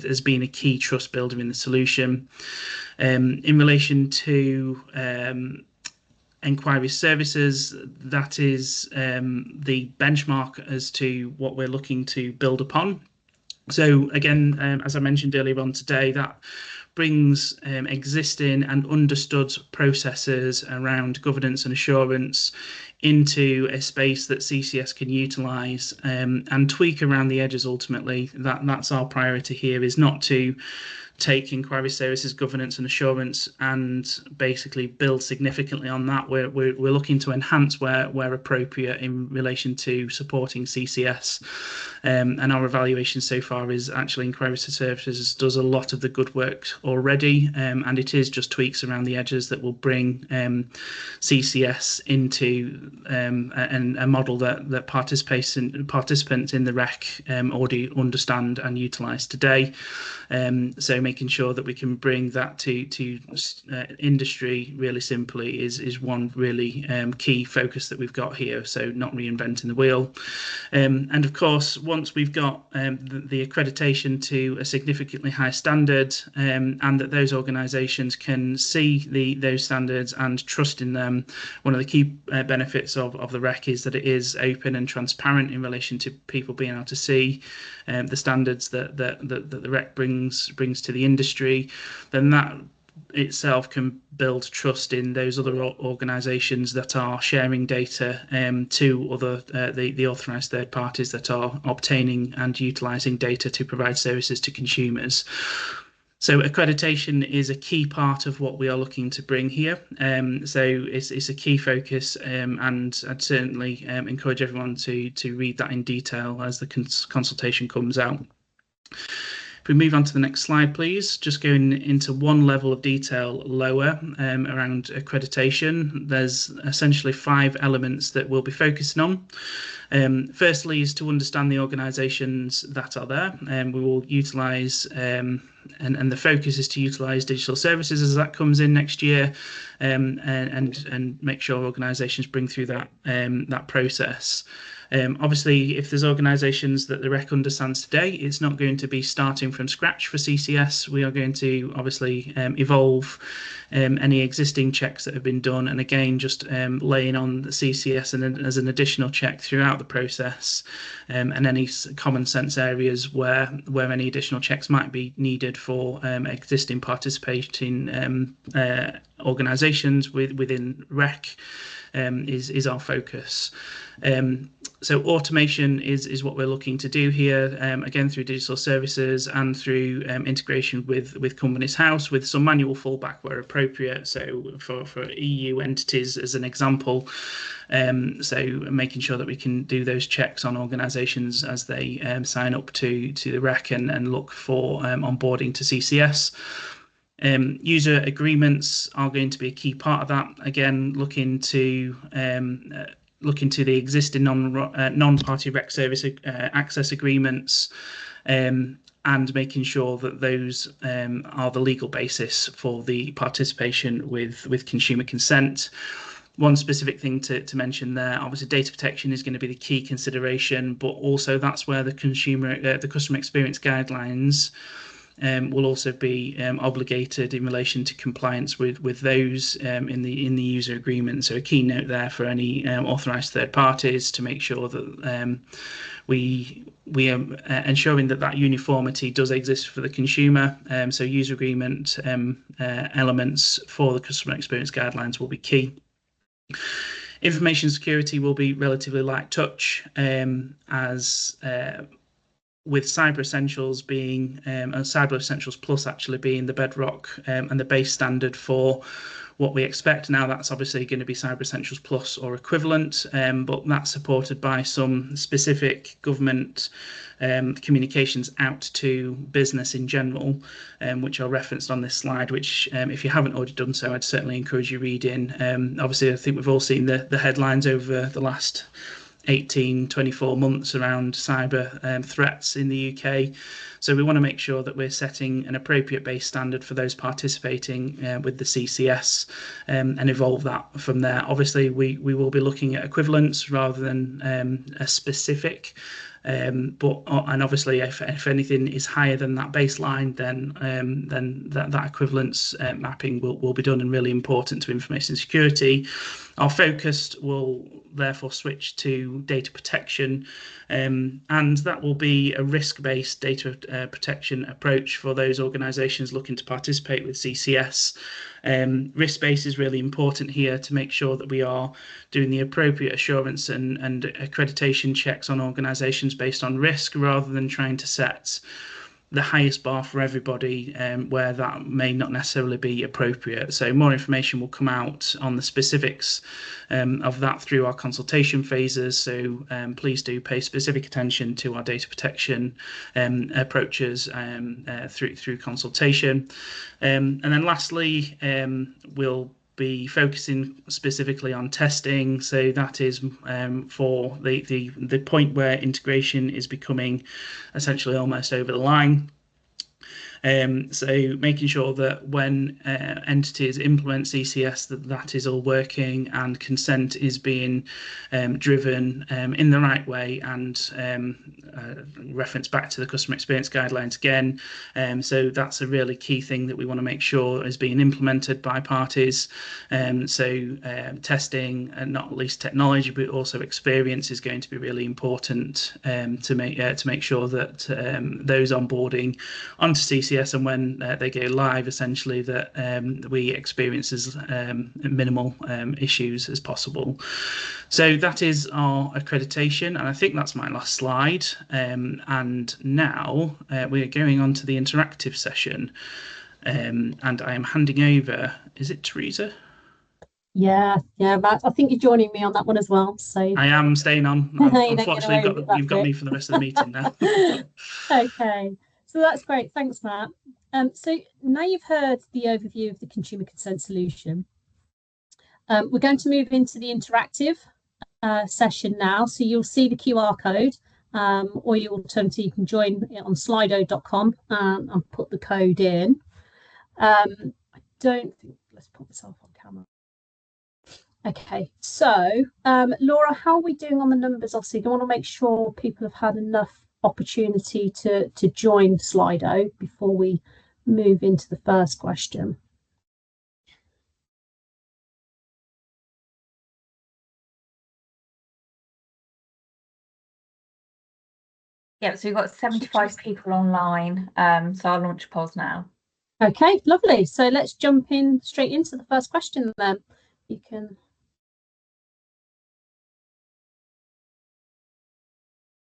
as being a key trust builder in the solution. In relation to Enquiry services, that is the benchmark as to what we're looking to build upon. So again, as I mentioned earlier on today, that brings existing and understood processes around governance and assurance into a space that CCS can utilise and tweak around the edges. Ultimately, that's our priority here, is not to take Enquiry services governance and assurance and basically build significantly on that. We're looking to enhance where appropriate in relation to supporting CCS, and our evaluation so far is actually Enquiry services does a lot of the good work already, and it is just tweaks around the edges that will bring CCS into a model that participants in the REC already understand and utilise today. So making sure that we can bring that to industry really simply is one really key focus that we've got here. So not reinventing the wheel. And of course, once we've got the accreditation to a significantly high standard, and that those organisations can see those standards and trust in them, one of the key benefits of the REC is that it is open and transparent in relation to people being able to see the standards that the REC brings to the industry. Then that itself can build trust in those other organisations that are sharing data to other the authorised third parties that are obtaining and utilising data to provide services to consumers. So accreditation is a key part of what we are looking to bring here. So it's a key focus, and I'd certainly encourage everyone to read that in detail as the consultation comes out. If we move on to the next slide, please, just going into one level of detail lower around accreditation, there's essentially 5 elements that we'll be focusing on. Firstly is to understand the organisations that are there, and we will utilise, and the focus is to utilise digital services as that comes in next year, and make sure organisations bring through that process. Obviously, if there's organisations that the REC understands today, it's not going to be starting from scratch for CCS. We are going to obviously evolve any existing checks that have been done, and again, just laying on the CCS and as an additional check throughout the process, and any common sense areas where any additional checks might be needed for existing participating organisations within REC. Is our focus. So automation is what we're looking to do here, again through digital services and through integration with Companies House, with some manual fallback where appropriate. So for EU entities as an example, so making sure that we can do those checks on organisations as they sign up to the REC and look for onboarding to CCS. User agreements are going to be a key part of that. Again, look into the existing non-party REC service access agreements, and making sure that those are the legal basis for the participation with consumer consent. One specific thing to mention there, obviously data protection is going to be the key consideration, but also that's where the customer experience guidelines will also be obligated in relation to compliance with those in the user agreement. So a key note there for any authorised third parties to make sure that we are ensuring that uniformity does exist for the consumer. So user agreement elements for the customer experience guidelines will be key. Information security will be relatively light touch, as with Cyber Essentials being Cyber Essentials Plus actually being the bedrock and the base standard for what we expect. Now that's obviously going to be Cyber Essentials Plus or equivalent, but that's supported by some specific government communications out to business in general, which are referenced on this slide, which if you haven't already done so, I'd certainly encourage you read in. Obviously, I think we've all seen the headlines over the last 18-24 months around cyber threats in the UK. So we want to make sure that we're setting an appropriate base standard for those participating with the CCS and evolve that from there. Obviously, we will be looking at equivalence rather than a specific. And obviously, if anything is higher than that baseline, then that equivalence mapping will be done, and really important to information security. Our focus will therefore switch to data protection, and that will be a risk-based data protection approach for those organisations looking to participate with CCS. Risk-based is really important here to make sure that we are doing the appropriate assurance and accreditation checks on organisations based on risk, rather than trying to set the highest bar for everybody where that may not necessarily be appropriate. So more information will come out on the specifics of that through our consultation phases. So please do pay specific attention to our data protection approaches through consultation. And then lastly, we'll be focusing specifically on testing. So that is for the point where integration is becoming essentially almost over the line. So making sure that when entities implement CCS, that is all working and consent is being driven in the right way, and reference back to the customer experience guidelines again. So that's a really key thing that we want to make sure is being implemented by parties. So testing, and not least technology, but also experience, is going to be really important to make sure that those onboarding onto CCS and when they go live, essentially, that we experience as minimal issues as possible. So that is our accreditation, and I think that's my last slide. And now we're going on to the interactive session, and I am handing over. Is it Teresa?
Yeah, Matt, I think you're joining me on that one as well. So
I am staying on. Unfortunately, you've got me for the rest of the meeting now.
Okay, so that's great. Thanks, Matt. So now you've heard the overview of the consumer consent solution. We're going to move into the interactive session now. So you'll see the QR code, or you alternatively you can join it on slido.com and put the code in. I don't think, let's put myself on camera. Okay, so Laura, how are we doing on the numbers? Obviously, I want to make sure people have had enough opportunity to join Slido before we move into the first question.
Yeah, so we've got 75 people online, so I'll launch a pause now.
Okay, lovely. So let's jump in straight into the first question then. You can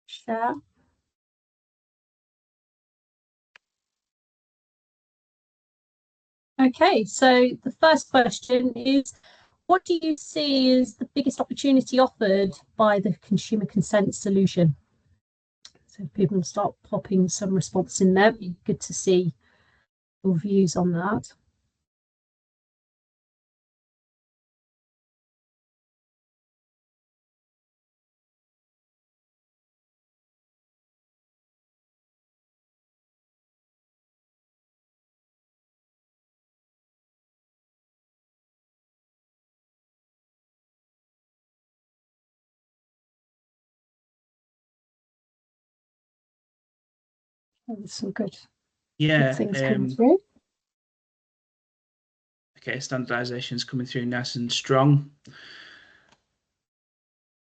share. Okay, so the first question is, what do you see as the biggest opportunity offered by the consumer consent solution? So if people start popping some response in there, it'd be good to see your views on that. There's some good
Yeah.
things coming through.
Okay, standardization is coming through nice and strong,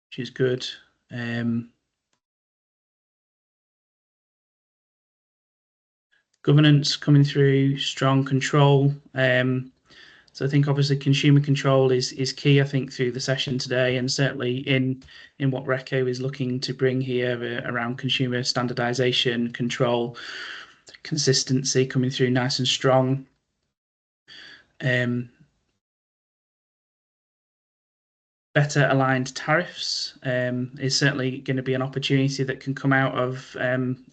which is good. Governance coming through, strong control. So I think obviously consumer control is key, I think, through the session today, and certainly in what RECO is looking to bring here around consumer standardization, control, consistency coming through nice and strong. Better aligned tariffs is certainly going to be an opportunity that can come out of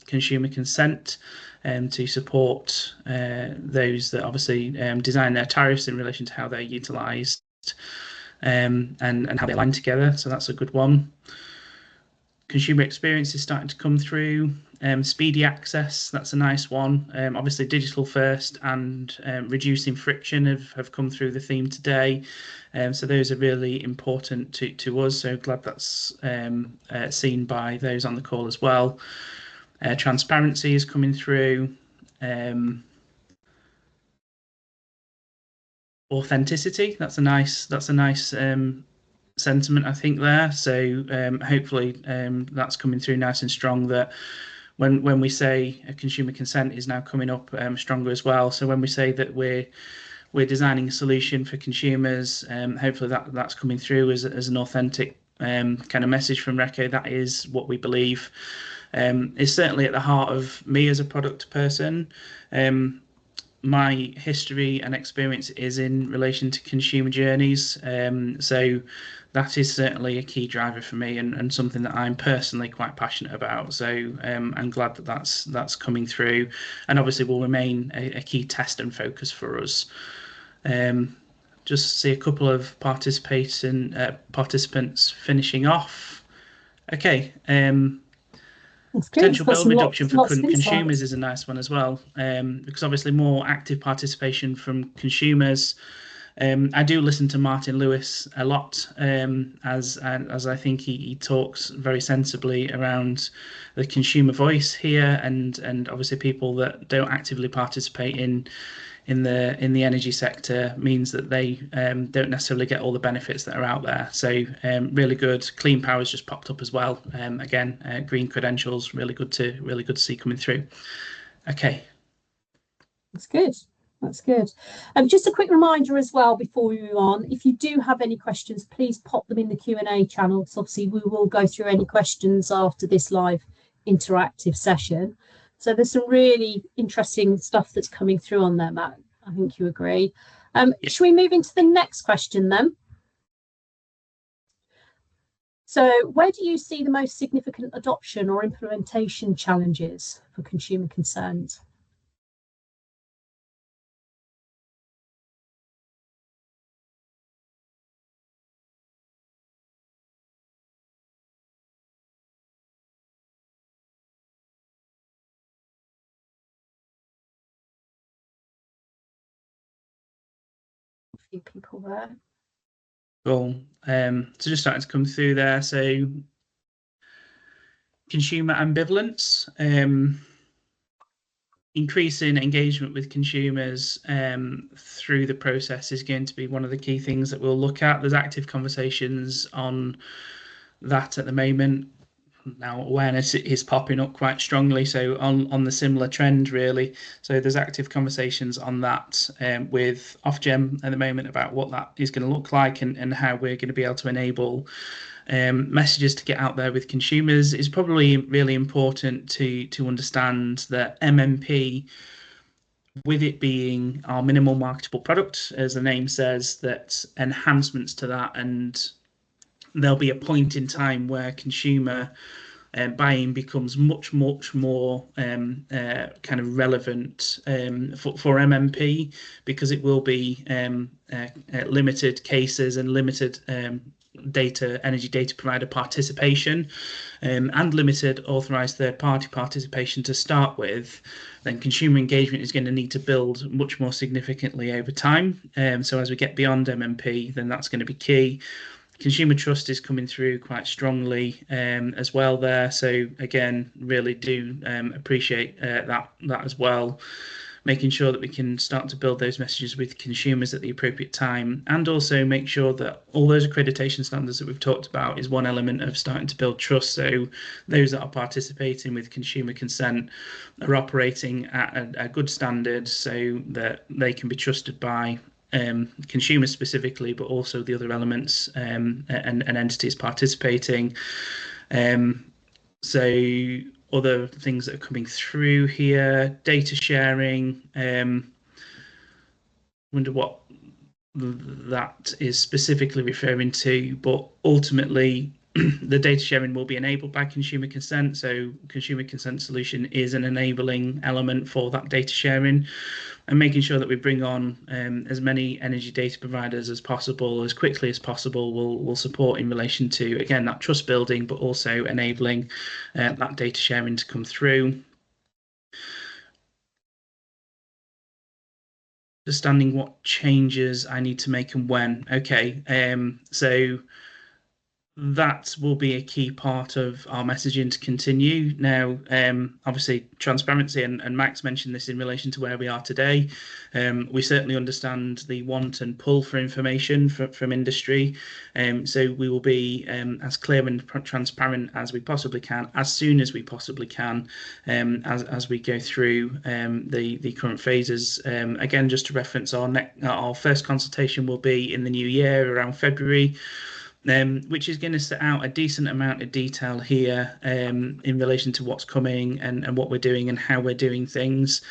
consumer consent to support those that obviously design their tariffs in relation to how they're utilised and how they align together. So that's a good one. Consumer experience is starting to come through. Speedy access, that's a nice one. Obviously digital first and reducing friction have come through the theme today. So those are really important to us. So glad that's seen by those on the call as well. Transparency is coming through. Authenticity, that's a nice sentiment, I think, there. So hopefully that's coming through nice and strong, that when we say a consumer consent is now coming up stronger as well. So when we say that we're designing a solution for consumers, hopefully that's coming through as an authentic kind of message from RECO. That is what we believe. It's certainly at the heart of me as a product person. My history and experience is in relation to consumer journeys. So that is certainly a key driver for me and something that I'm personally quite passionate about. So I'm glad that that's coming through, and obviously will remain a key test and focus for us. Just see a couple of participants finishing off. Okay. Potential bill reduction for consumers is a nice one as well, because obviously more active participation from consumers. I do listen to Martin Lewis a lot, as I think he talks very sensibly around the consumer voice here, and obviously people that don't actively participate in the energy sector means that they don't necessarily get all the benefits that are out there. So really good. Clean Power's just popped up as well. Again, green credentials, really good to see coming through. Okay.
That's good. That's good. Just a quick reminder as well before we move on, if you do have any questions, please pop them in the Q&A channel. So obviously we will go through any questions after this live interactive session. So there's some really interesting stuff that's coming through on there, Matt. I think you agree. Should we move into the next question then? So where do you see the most significant adoption or implementation challenges for consumer consent? Few people there.
Cool. So just starting to come through there. So consumer ambivalence, increasing engagement with consumers through the process is going to be one of the key things that we'll look at. There's active conversations on that at the moment. Now awareness is popping up quite strongly, so on the similar trend really. So there's active conversations on that with Ofgem at the moment about what that is going to look like and how we're going to be able to enable messages to get out there with consumers. Is probably really important to understand that MMP, with it being our minimal marketable product, as the name says, that enhancements to that, and there'll be a point in time where consumer buying becomes much more kind of relevant for MMP, because it will be limited cases and limited energy data provider participation and limited authorized third-party participation to start with. Then consumer engagement is going to need to build much more significantly over time. So as we get beyond MMP, then that's going to be key. Consumer trust is coming through quite strongly as well there. So again, really do appreciate that as well. Making sure that we can start to build those messages with consumers at the appropriate time, and also make sure that all those accreditation standards that we've talked about is one element of starting to build trust. So those that are participating with consumer consent are operating at a good standard so that they can be trusted by consumers specifically, but also the other elements and entities participating. So other things that are coming through here, data sharing, wonder what that is specifically referring to, but ultimately the data sharing will be enabled by consumer consent. So consumer consent solution is an enabling element for that data sharing, and making sure that we bring on as many energy data providers as possible, as quickly as possible, will support in relation to, again, that trust building, but also enabling that data sharing to come through. Understanding what changes I need to make and when. Okay, so that will be a key part of our messaging to continue. Now, obviously, transparency, and Max mentioned this in relation to where we are today. We certainly understand the want and pull for information from industry. So we will be as clear and transparent as we possibly can, as soon as we possibly can, as we go through the current phases. Again, just to reference, our first consultation will be in the new year, around February. Which is going to set out a decent amount of detail here in relation to what's coming and what we're doing and how we're doing things.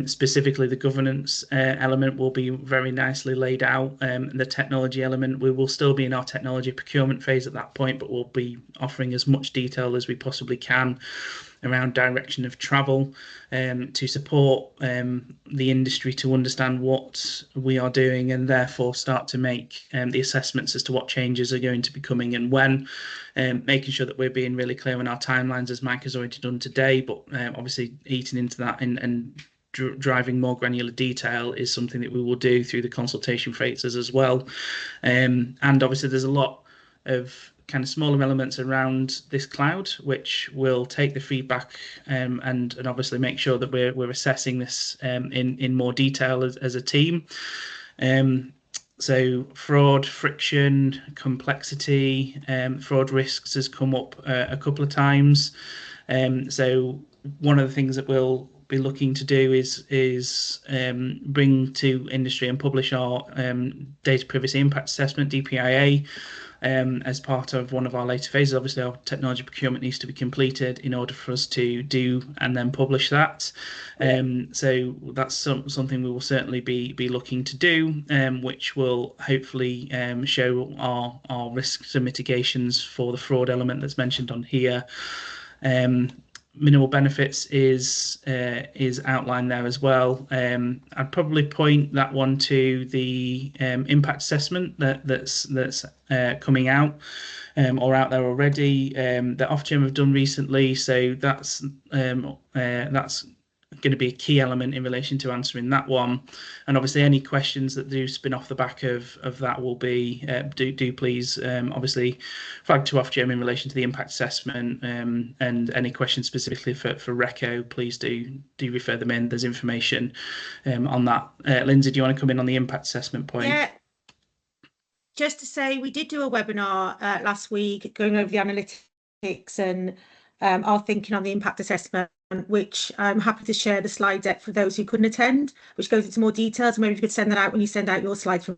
Specifically, the governance element will be very nicely laid out. The technology element, we will still be in our technology procurement phase at that point, but we'll be offering as much detail as we possibly can around direction of travel to support the industry to understand what we are doing, and therefore start to make the assessments as to what changes are going to be coming and when, making sure that we're being really clear on our timelines, as Mike has already done today, but obviously eating into that and driving more granular detail is something that we will do through the consultation phases as well. And obviously there's a lot of kind of smaller elements around this cloud, which will take the feedback and obviously make sure that we're assessing this in more detail as a team. So fraud, friction, complexity, fraud risks has come up a couple of times. So one of the things that we'll be looking to do is bring to industry and publish our data privacy impact assessment, DPIA, as part of one of our later phases. Obviously, our technology procurement needs to be completed in order for us to do and then publish that. So that's something we will certainly be looking to do, which will hopefully show our risks and mitigations for the fraud element that's mentioned on here. Minimal benefits is outlined there as well. I'd probably point that one to the impact assessment that's coming out or out there already, that Ofgem have done recently. So that's going to be a key element in relation to answering that one. And obviously any questions that do spin off the back of that will be do please obviously flag to Ofgem in relation to the impact assessment, and any questions specifically for RECO, please do refer them in. There's information on that. Lindsay, do you want to come in on the impact assessment point?
Yeah, just to say, we did do a webinar last week going over the analytics and our thinking on the impact assessment, which I'm happy to share the slide deck for those who couldn't attend, which goes into more details. Maybe you could send that out when you send out your slides from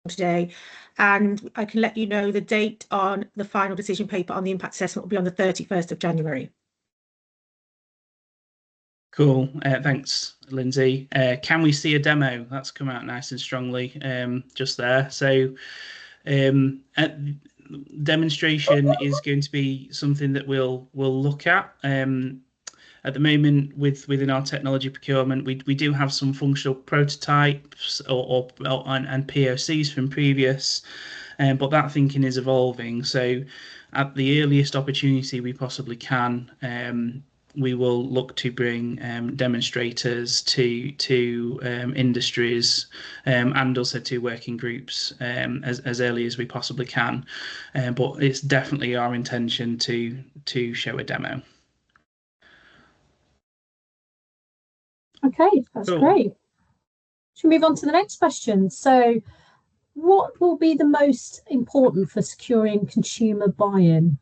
today. And I can let you know the date on the final decision paper on the impact assessment will be on the 31st of January.
Cool. Thanks, Lindsay. Can we see a demo? That's come out nice and strongly just there. So demonstration is going to be something that we'll look at. At the moment, within our technology procurement, we do have some functional prototypes and POCs from previous, but that thinking is evolving. So at the earliest opportunity we possibly can, we will look to bring demonstrators to industries and also to working groups as early as we possibly can. But it's definitely our intention to show a demo.
Okay, that's
Cool.
great. Should we move on to the next question? So, what will be the most important for securing consumer buy-in?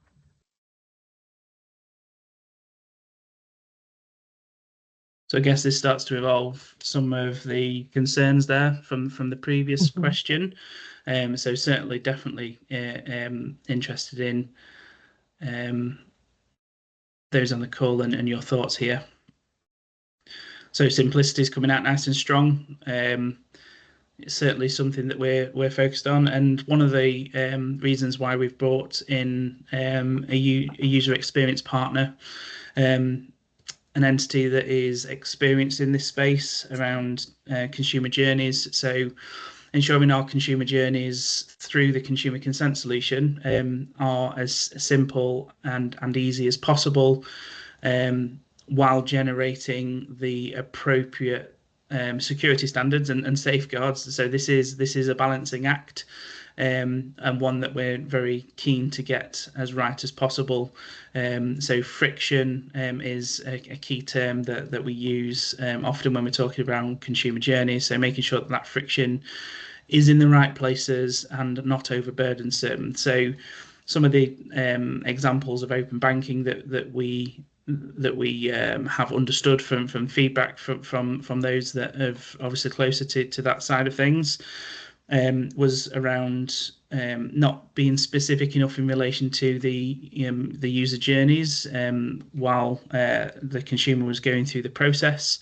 So I guess this starts to evolve some of the concerns there from the previous question. So certainly, definitely interested in those on the call and your thoughts here. So simplicity is coming out nice and strong. It's certainly something that we're focused on, and one of the reasons why we've brought in a user experience partner, an entity that is experienced in this space around consumer journeys. So ensuring our consumer journeys through the consumer consent solution are as simple and easy as possible, while generating the appropriate security standards and safeguards. So this is a balancing act, and one that we're very keen to get as right as possible. So friction is a key term that we use often when we're talking around consumer journeys. So making sure that friction is in the right places and not overburdensome. So some of the examples of open banking that we have understood from feedback from those that have obviously closer to that side of things, was around not being specific enough in relation to the user journeys while the consumer was going through the process,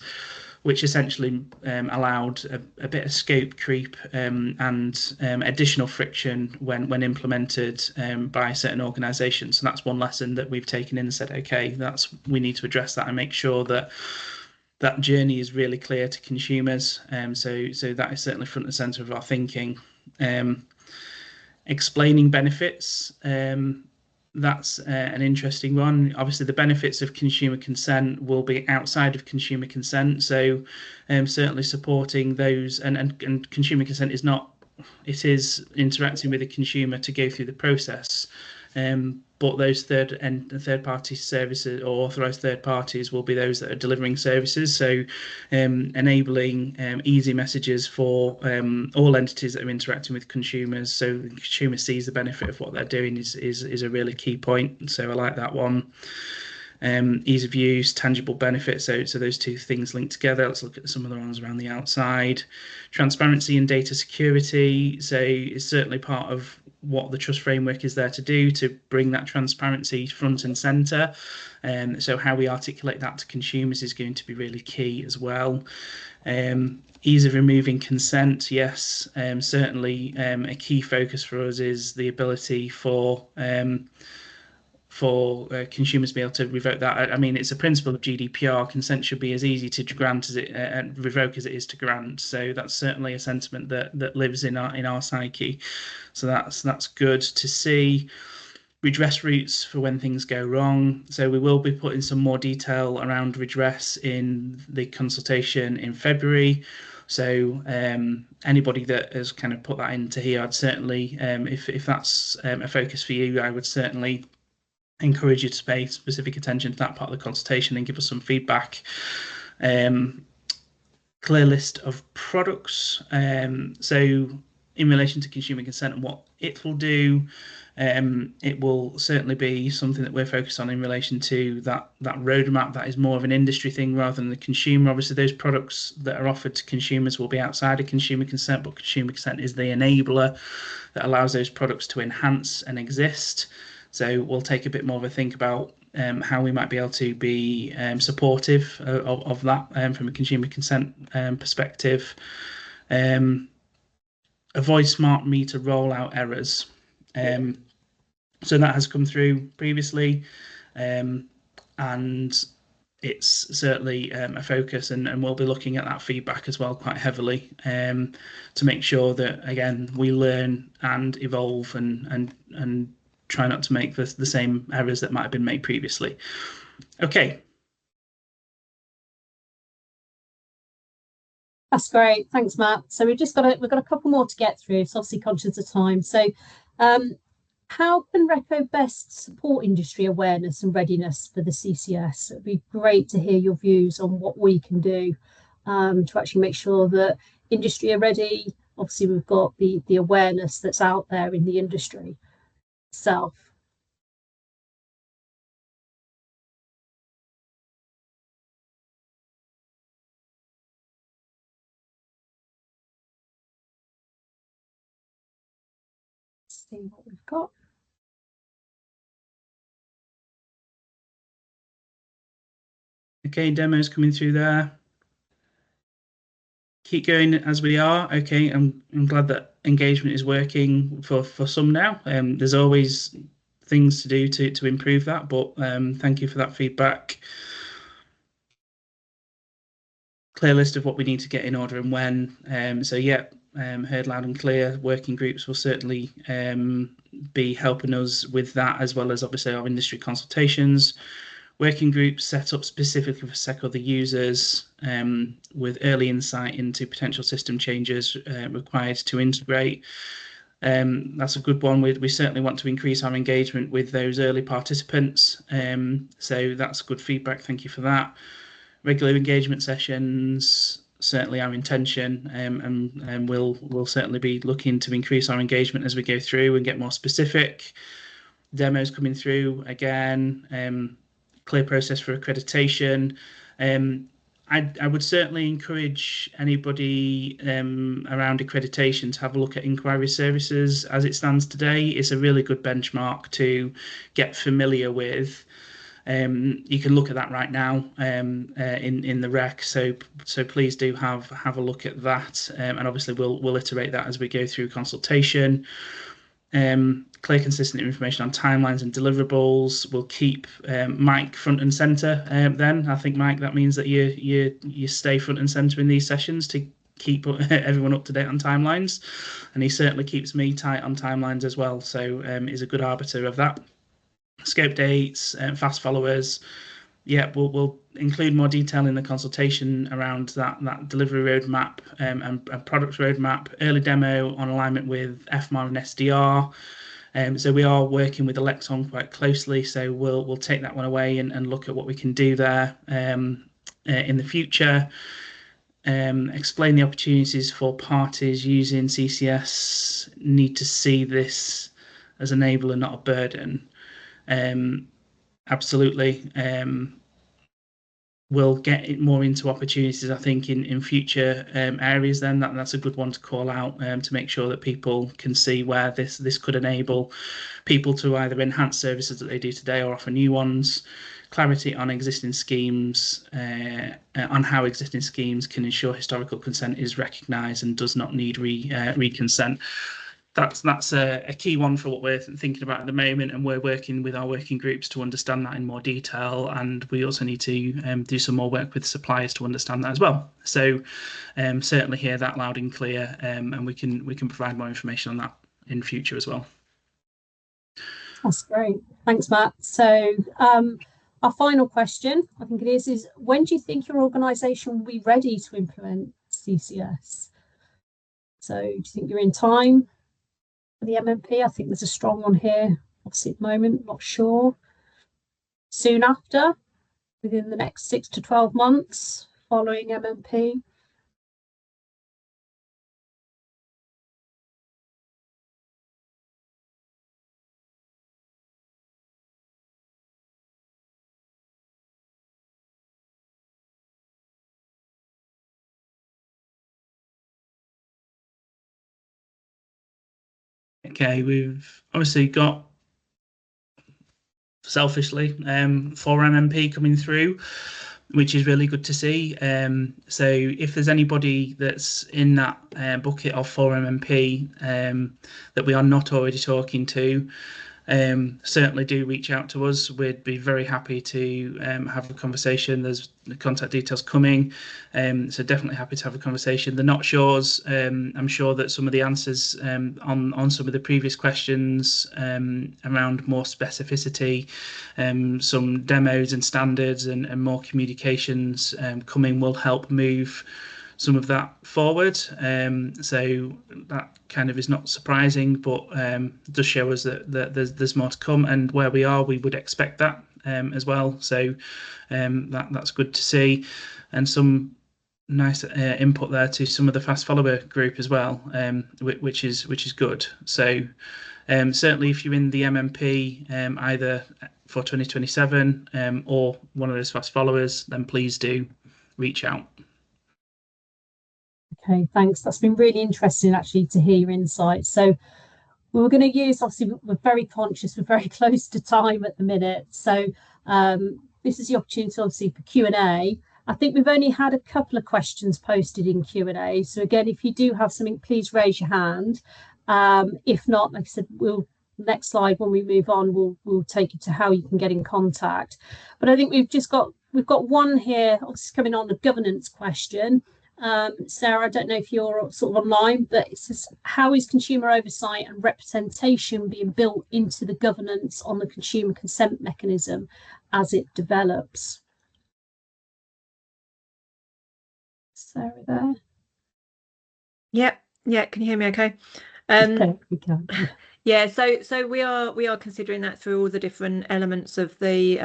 which essentially allowed a bit of scope creep and additional friction when implemented by certain organisations. So that's one lesson that we've taken in and said, okay, we need to address that and make sure that that journey is really clear to consumers. So that is certainly front and centre of our thinking. Explaining benefits, that's an interesting one. Obviously, the benefits of consumer consent will be outside of consumer consent. So certainly supporting those, and consumer consent is not, it is interacting with the consumer to go through the process. But those third party services or authorised third parties will be those that are delivering services. So enabling easy messages for all entities that are interacting with consumers, so the consumer sees the benefit of what they're doing is a really key point. So I like that one. Ease of use, tangible benefits. So those two things linked together. Let's look at some of the ones around the outside. Transparency and data security. So it's certainly part of what the trust framework is there to do, to bring that transparency front and centre. So how we articulate that to consumers is going to be really key as well. Ease of removing consent, yes, certainly a key focus for us is the ability for consumers to be able to revoke that. I mean, it's a principle of GDPR. Consent should be as easy to grant as it revoke as it is to grant. So that's certainly a sentiment that lives in our psyche. So that's good to see. Redress routes for when things go wrong. So we will be putting some more detail around redress in the consultation in February. So anybody that has kind of put that into here, I'd certainly, if that's a focus for you, I would certainly encourage you to pay specific attention to that part of the consultation and give us some feedback. Clear list of products. So in relation to consumer consent and what it will do, it will certainly be something that we're focused on in relation to that roadmap. That is more of an industry thing rather than the consumer. Obviously, those products that are offered to consumers will be outside of consumer consent, but consumer consent is the enabler that allows those products to enhance and exist. So we'll take a bit more of a think about how we might be able to be supportive of that from a consumer consent perspective. Avoid smart meter rollout errors. So that has come through previously, and it's certainly a focus, and we'll be looking at that feedback as well quite heavily to make sure that, again, we learn and evolve and try not to make the same errors that might have been made previously. Okay,
That's great. Thanks, Matt. So we've got a couple more to get through. So obviously conscious of time. So how can Reco best support industry awareness and readiness for the CCS? It'd be great to hear your views on what we can do to actually make sure that industry are ready. Obviously, we've got the awareness that's out there in the industry itself. Let's see what we've got.
Okay, demos coming through there. Keep going as we are. Okay, I'm glad that engagement is working for some now. There's always things to do to improve that, but thank you for that feedback. Clear list of what we need to get in order and when. So yeah, heard loud and clear. Working groups will certainly be helping us with that, as well as obviously our industry consultations. Working groups set up specifically for stakeholder users with early insight into potential system changes required to integrate. That's a good one. We certainly want to increase our engagement with those early participants. So that's good feedback. Thank you for that. Regular engagement sessions, certainly our intention, and we'll certainly be looking to increase our engagement as we go through and get more specific. Demos coming through again. Clear process for accreditation. I would certainly encourage anybody around accreditation to have a look at inquiry services as it stands today. It's a really good benchmark to get familiar with. You can look at that right now in the rec, so please do have a look at that, and obviously we'll iterate that as we go through consultation. Clear, consistent information on timelines and deliverables. We'll keep Mike front and centre. Then I think, Mike, that means that you stay front and centre in these sessions to keep everyone up to date on timelines, and he certainly keeps me tight on timelines as well. So he's a good arbiter of that. Scope dates, fast followers. Yeah, we'll include more detail in the consultation around that delivery roadmap and product roadmap. Early demo on alignment with FMAR and SDR. So we are working with Electon quite closely. So we'll take that one away and look at what we can do there in the future. Explain the opportunities for parties using CCS. Need to see this as an enabler, not a burden. Absolutely. We'll get more into opportunities, I think, in future areas. Then that's a good one to call out to make sure that people can see where this could enable people to either enhance services that they do today or offer new ones. Clarity on existing schemes, on how existing schemes can ensure historical consent is recognised and does not need re-consent. That's a key one for what we're thinking about at the moment, and we're working with our working groups to understand that in more detail, and we also need to do some more work with suppliers to understand that as well. So certainly hear that loud and clear, and we can provide more information on that in future as well.
That's great. Thanks, Matt. So our final question, I think it is when do you think your organisation will be ready to implement CCS? So do you think you're in time? The MMP, I think there's a strong one here. Obviously, at the moment, not sure. Soon after, within the next 6 to 12 months following MMP.
Okay, we've obviously got, selfishly, 4 MMP coming through, which is really good to see. So if there's anybody that's in that bucket of 4 MMP that we are not already talking to, certainly do reach out to us. We'd be very happy to have a conversation. There's the contact details coming, so definitely happy to have a conversation. The not sures, I'm sure that some of the answers on some of the previous questions around more specificity, some demos and standards and more communications coming will help move some of that forward. So that kind of is not surprising, but does show us that there's more to come, and where we are, we would expect that as well. So that's good to see, and some nice input there to some of the fast follower group as well, which is good. So certainly if you're in the MMP either for 2027 or one of those fast followers, then please do reach out.
Okay, thanks. That's been really interesting actually to hear your insights. So we were going to use, obviously we're very conscious, we're very close to time at the minute. So this is the opportunity obviously for Q&A. I think we've only had a couple of questions posted in Q&A. So again, if you do have something, please raise your hand. If not, like I said, next slide when we move on, we'll take you to how you can get in contact. But I think we've got one here, obviously coming on the governance question. Sarah, I don't know if you're sort of online, but it says, how is consumer oversight and representation being built into the governance on the consumer consent mechanism as it develops? Sarah there?
Yeah, can you hear me okay?
Okay, we can.
Yeah, so we are considering that through all the different elements of the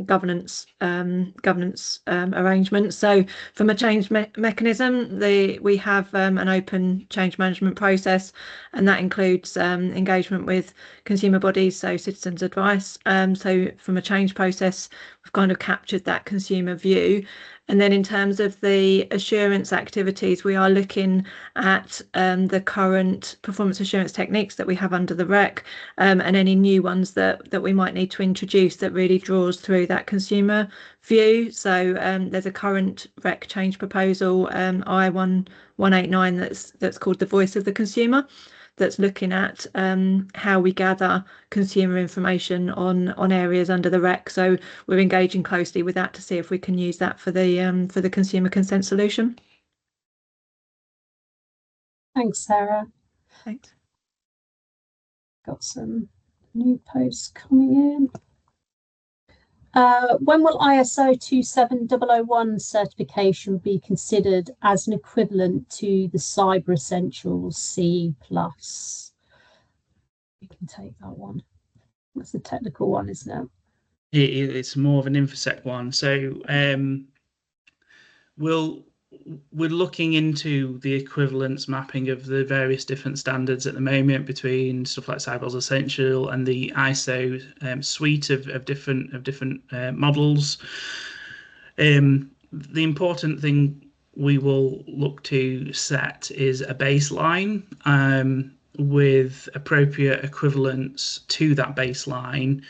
governance arrangement. So from a change mechanism, we have an open change management process, and that includes engagement with consumer bodies, so citizens' advice. So from a change process, we've kind of captured that consumer view. And then in terms of the assurance activities, we are looking at the current performance assurance techniques that we have under the REC, and any new ones that we might need to introduce that really draws through that consumer view. So there's a current REC change proposal, I1189, that's called the Voice of the Consumer, that's looking at how we gather consumer information on areas under the REC. So we're engaging closely with that to see if we can use that for the consumer consent solution.
Thanks, Sarah.
Thanks.
Got some new posts coming in. When will ISO 27001 certification be considered as an equivalent to the Cyber Essentials C+? You can take that one. That's the technical one, isn't it?
It's more of an InfoSec one. So we're looking into the equivalence mapping of the various different standards at the moment between stuff like Cyber Essential and the ISO suite of different models. The important thing we will look to set is a baseline with appropriate equivalence to that baseline,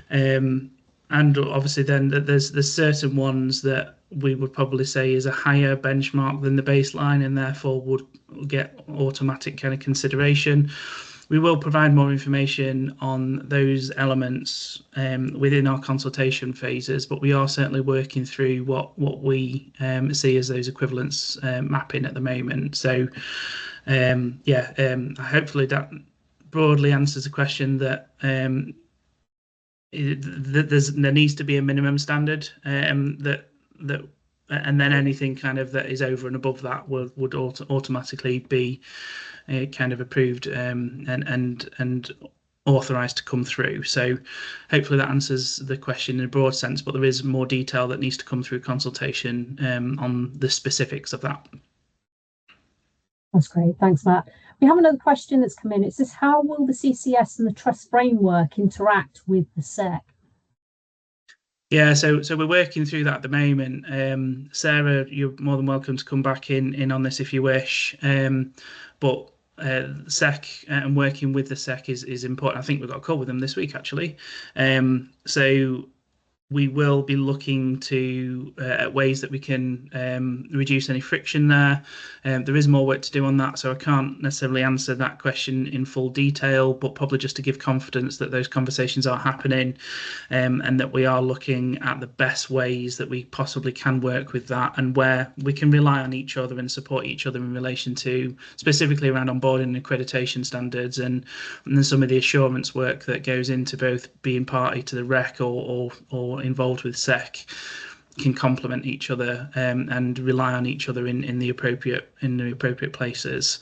and obviously then there's certain ones that we would probably say is a higher benchmark than the baseline and therefore would get automatic kind of consideration. We will provide more information on those elements within our consultation phases, but we are certainly working through what we see as those equivalence mapping at the moment. So hopefully that broadly answers the question that there needs to be a minimum standard that and then anything kind of that is over and above that would automatically be kind of approved and authorized to come through. So hopefully that answers the question in a broad sense, but there is more detail that needs to come through consultation on the specifics of that.
That's great. Thanks, Matt. We have another question that's come in. It says, how will the CCS and the trust framework interact with the SEC?
Yeah, so we're working through that at the moment. Sarah, you're more than welcome to come back in on this if you wish. But SEC and working with the SEC is important. I think we've got a call with them this week, actually. So we will be looking to at ways that we can reduce any friction there. There is more work to do on that, so I can't necessarily answer that question in full detail, but probably just to give confidence that those conversations are happening, and that we are looking at the best ways that we possibly can work with that, and where we can rely on each other and support each other in relation to specifically around onboarding and accreditation standards, and then some of the assurance work that goes into both being party to the REC or involved with SEC. can complement each other and rely on each other in the appropriate places.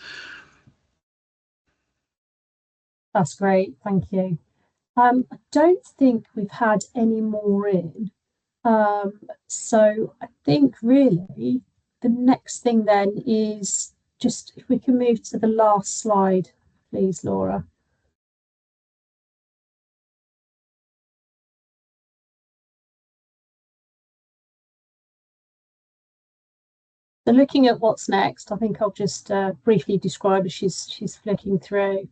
That's great, thank you. I don't think we've had any more in. So I think really the next thing then is just if we can move to the last slide, please, Laura. So looking at what's next, I think I'll just briefly describe as she's flicking through.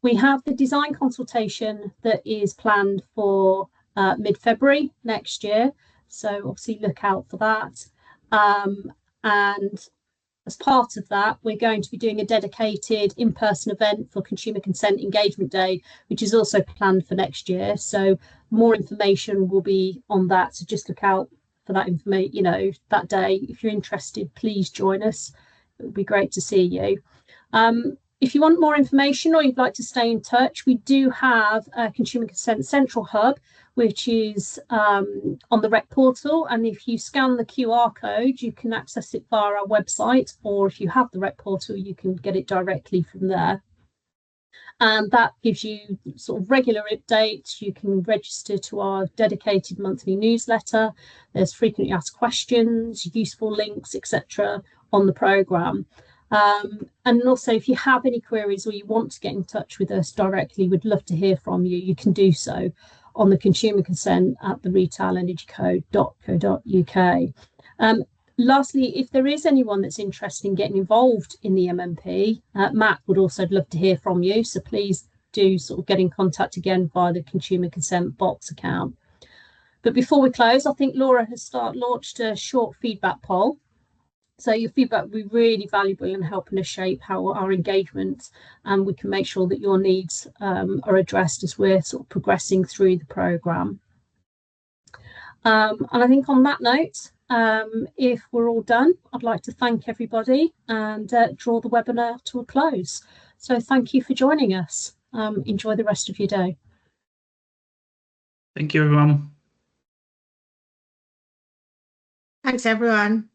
We have the design consultation that is planned for mid-February next year. So obviously look out for that. And as part of that, we're going to be doing a dedicated in-person event for Consumer Consent Engagement Day, which is also planned for next year. So more information will be on that. So just look out for that information, that day. If you're interested, please join us. It would be great to see you. If you want more information or you'd like to stay in touch, we do have a Consumer Consent Central Hub, which is on the REC portal. And if you scan the QR code, you can access it via our website, or if you have the REC portal, you can get it directly from there. And that gives you sort of regular updates. You can register to our dedicated monthly newsletter. There's frequently asked questions, useful links, etc. on the programme. And also, if you have any queries or you want to get in touch with us directly, we'd love to hear from you. You can do so on the consumer consent at theretailenergycode.co.uk. Lastly, if there is anyone that's interested in getting involved in the MMP, Matt would also love to hear from you. So please do sort of get in contact again via the Consumer Consent Box account. But before we close, I think Laura has launched a short feedback poll. So your feedback will be really valuable in helping us shape how our engagement, and we can make sure that your needs are addressed as we're sort of progressing through the programme. And I think on that note, if we're all done, I'd like to thank everybody and draw the webinar to a close. So thank you for joining us. Enjoy the rest of your day.
Thank you, everyone.
Thanks, everyone.